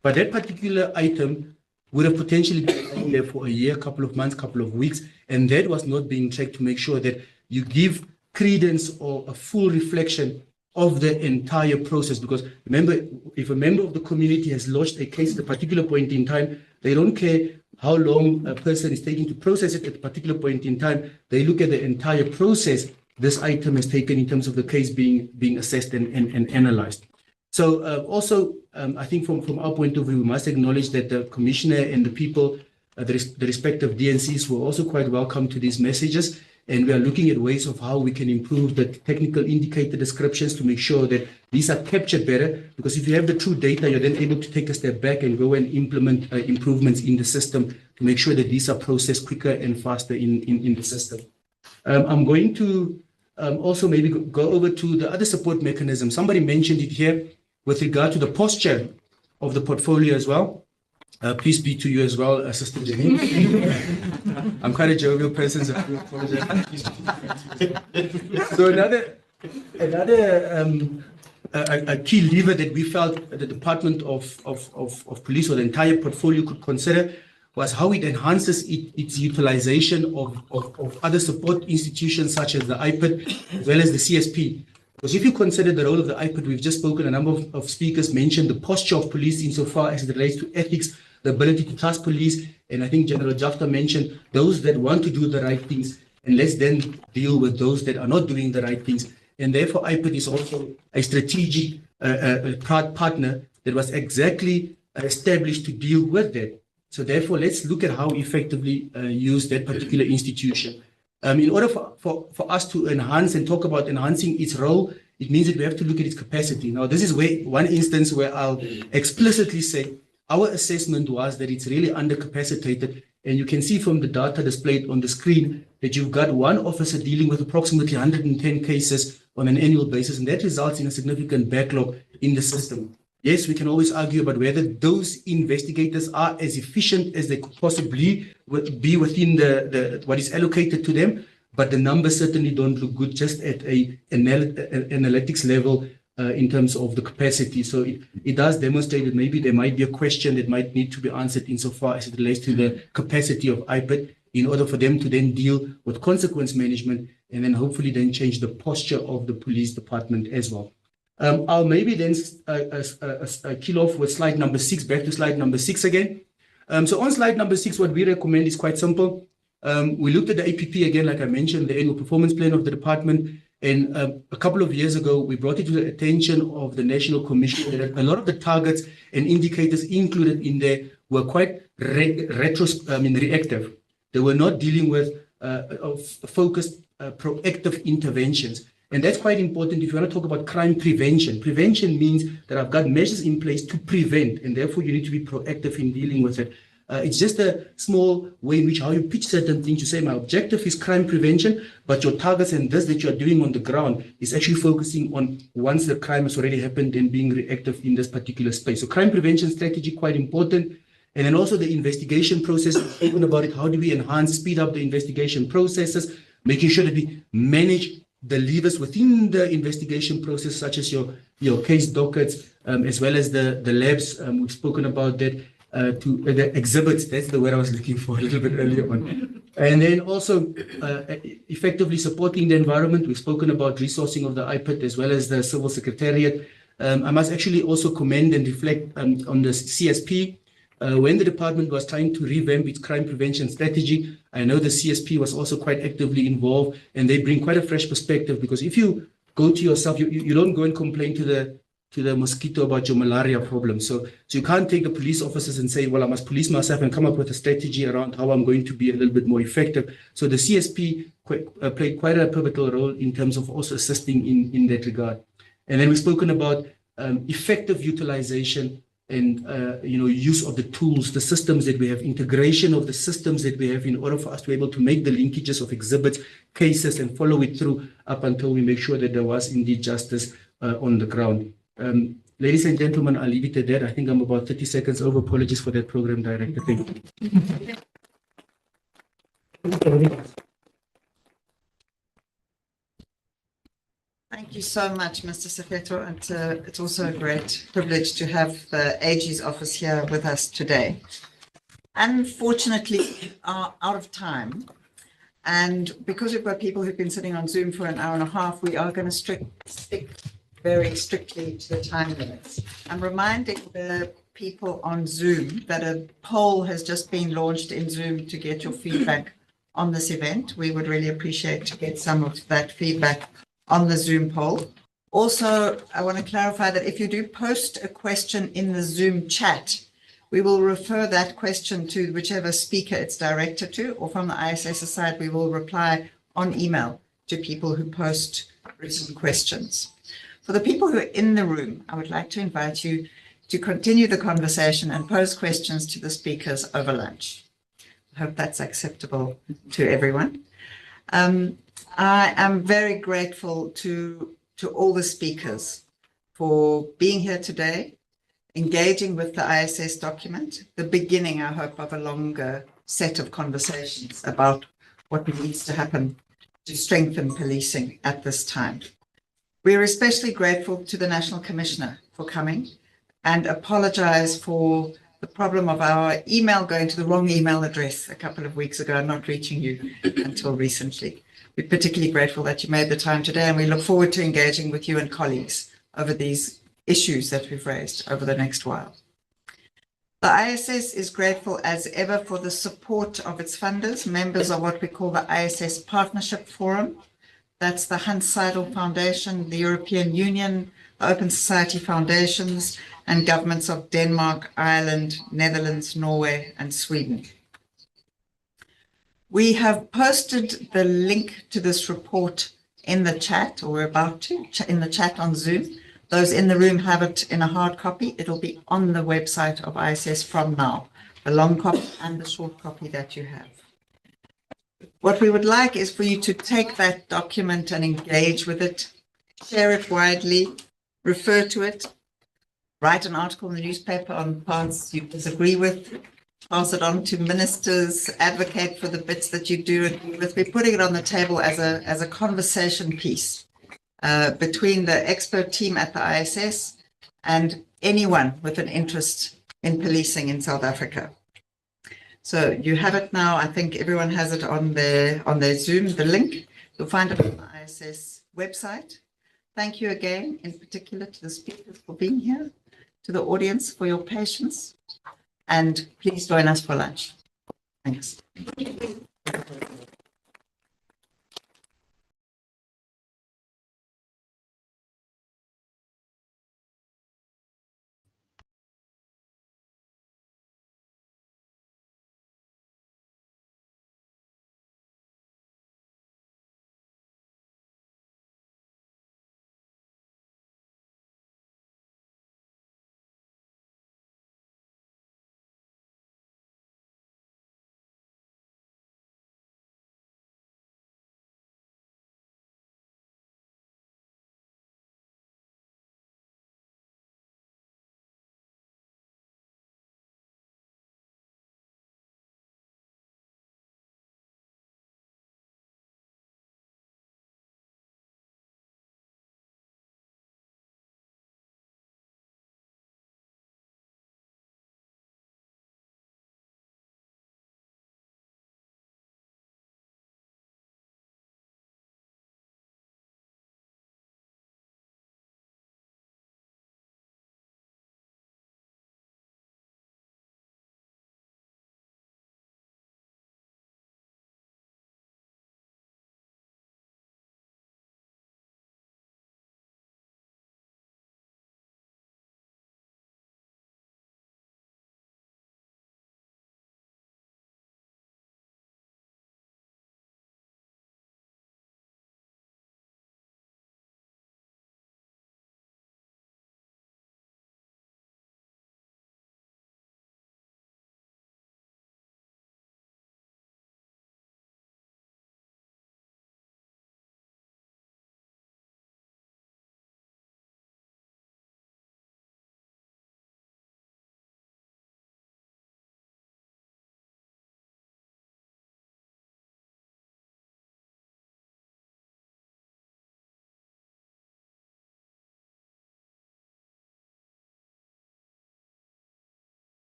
But that particular item would have potentially been there for a year, couple of months, couple of weeks, and that was not being checked to make sure that you give credence or a full reflection of the entire process. Because remember, if a member of the community has lodged a case at a particular point in time, they don't care how long a person is taking to process it at a particular point in time. They look at the entire process this item has taken in terms of the case being assessed and analyzed. So also, I think from our point of view, we must acknowledge that the Commissioner and the people, the respective DNCs were also quite welcome to these messages. And we are looking at ways of how we can improve the technical indicator descriptions to make sure that these are captured better. Because if you have the true data, you're then able to take a step back and go and implement improvements in the system to make sure that these are processed quicker and faster in the system. I'm going to also maybe go over to the other support mechanism. Somebody mentioned it here with regard to the posture of the portfolio as well. Peace be to you as well, Assistant Janine. I'm quite a jovial person, so I do apologize. So a key lever that we felt the Department of Police or the entire portfolio could consider was how it enhances its utilization of other support institutions such as the IPID as well as the CSP. Because if you consider the role of the IPID, we've just spoken, a number of speakers mentioned the posture of police insofar as it relates to ethics, the ability to trust police, and I think General Jephta mentioned those that want to do the right things, and let's then deal with those that are not doing the right things. And therefore, IPID is also a strategic partner that was exactly established to deal with that. So therefore, let's look at how effectively use that particular institution. In order for us to enhance and talk about enhancing its role, it means that we have to look at its capacity. Now, this is one instance where I'll explicitly say our assessment was that it's really undercapacitated. And you can see from the data displayed on the screen that you've got one officer dealing with approximately 110 cases on an annual basis. And that results in a significant backlog in the system. Yes, we can always argue about whether those investigators are as efficient as they could possibly be within what is allocated to them, but the numbers certainly don't look good just at an analytics level in terms of the capacity. So it does demonstrate that maybe there might be a question that might need to be answered insofar as it relates to the capacity of IPID in order for them to then deal with consequence management and then hopefully then change the posture of the police department as well. I'll maybe then kill off with slide number 6, back to slide number 6 again. So on slide number 6, what we recommend is quite simple. We looked at the APP again, like I mentioned, the annual performance plan of the department. And a couple of years ago, we brought it to the attention of the National Commission that a lot of the targets and indicators included in there were quite reactive. They were not dealing with focused, proactive interventions. And that's quite important if you want to talk about crime prevention. Prevention means that I've got measures in place to prevent, and therefore you need to be proactive in dealing with it. It's just a small way in which how you pitch certain things. You say, my objective is crime prevention, but your targets and this that you're doing on the ground is actually focusing on once the crime has already happened and being reactive in this particular space. So crime prevention strategy, quite important. And then also the investigation process, talking about it, how do we enhance, speed up the investigation processes, making sure that we manage the levers within the investigation process, such as your case dockets, as well as the labs. We've spoken about that. To the exhibits, that's the word I was looking for a little bit earlier on. And then also effectively supporting the environment. We've spoken about resourcing of the IPIT as well as the Civil Secretariat. I must actually also commend and reflect on the CSP. When the department was trying to revamp its crime prevention strategy, I know the CSP was also quite actively involved, and they bring quite a fresh perspective, because if you go to yourself, you don't go and complain to the mosquito about your malaria problem. So you can't take the police officers and say, well, I must police myself and come up with a strategy around how I'm going to be a little bit more effective. So the CSP played quite a pivotal role in terms of also assisting in that regard. And then we've spoken about effective utilization and use of the tools, the systems that we have, integration of the systems that we have in order for us to be able to make the linkages of exhibits, cases, and follow it through up until we make sure that there was indeed justice on the ground. Ladies and gentlemen, I'll leave it at that. I think I'm about 30 seconds over. Apologies for that, Program Director. Thank you. Thank you so much, Mr. Jephta. It's also a great privilege to have the AG's office here with us today. Unfortunately, we are out of time. And because we've got people who've been sitting on Zoom for an hour and a half, we are going to stick very strictly to the time limits. I'm reminding the people on Zoom that a poll has just been launched in Zoom to get your feedback on this event. We would really appreciate to get some of that feedback on the Zoom poll. Also, I want to clarify that if you do post a question in the Zoom chat, we will refer that question to whichever speaker it's directed to, or from the ISS side, we will reply on email to people who post written questions. For the people who are in the room, I would like to invite you to continue the conversation and pose questions to the speakers over lunch. I hope that's acceptable to everyone. I am very grateful to all the speakers for being here today, engaging with the ISS document, the beginning, I hope, of a longer set of conversations about what needs to happen to strengthen policing at this time. We are especially grateful to the National Commissioner for coming and apologize for the problem of our email going to the wrong email address a couple of weeks ago and not reaching you until recently. We're particularly grateful that you made the time today, and we look forward to engaging with you and colleagues over these issues that we've raised over the next while. The ISS is grateful as ever for the support of its funders, members of what we call the ISS Partnership Forum. That's the Hans Seidel Foundation, the European Union, the Open Society Foundations, and governments of Denmark, Ireland, Netherlands, Norway, and Sweden. We have posted the link to this report in the chat, or we're about to, in the chat on Zoom. Those in the room have it in a hard copy. It'll be on the website of ISS from now, the long copy and the short copy that you have. What we would like is for you to take that document and engage with it, share it widely, refer to it, write an article in the newspaper on parts you disagree with, pass it on to ministers, advocate for the bits that you do agree with. We're putting it on the table as a conversation piece between the expert team at the ISS and anyone with an interest in policing in South Africa. So you have it now. I think everyone has it on their Zoom, the link. You'll find it on the ISS website. Thank you again, in particular to the speakers for being here, to the audience for your patience, and please join us for lunch. Thanks.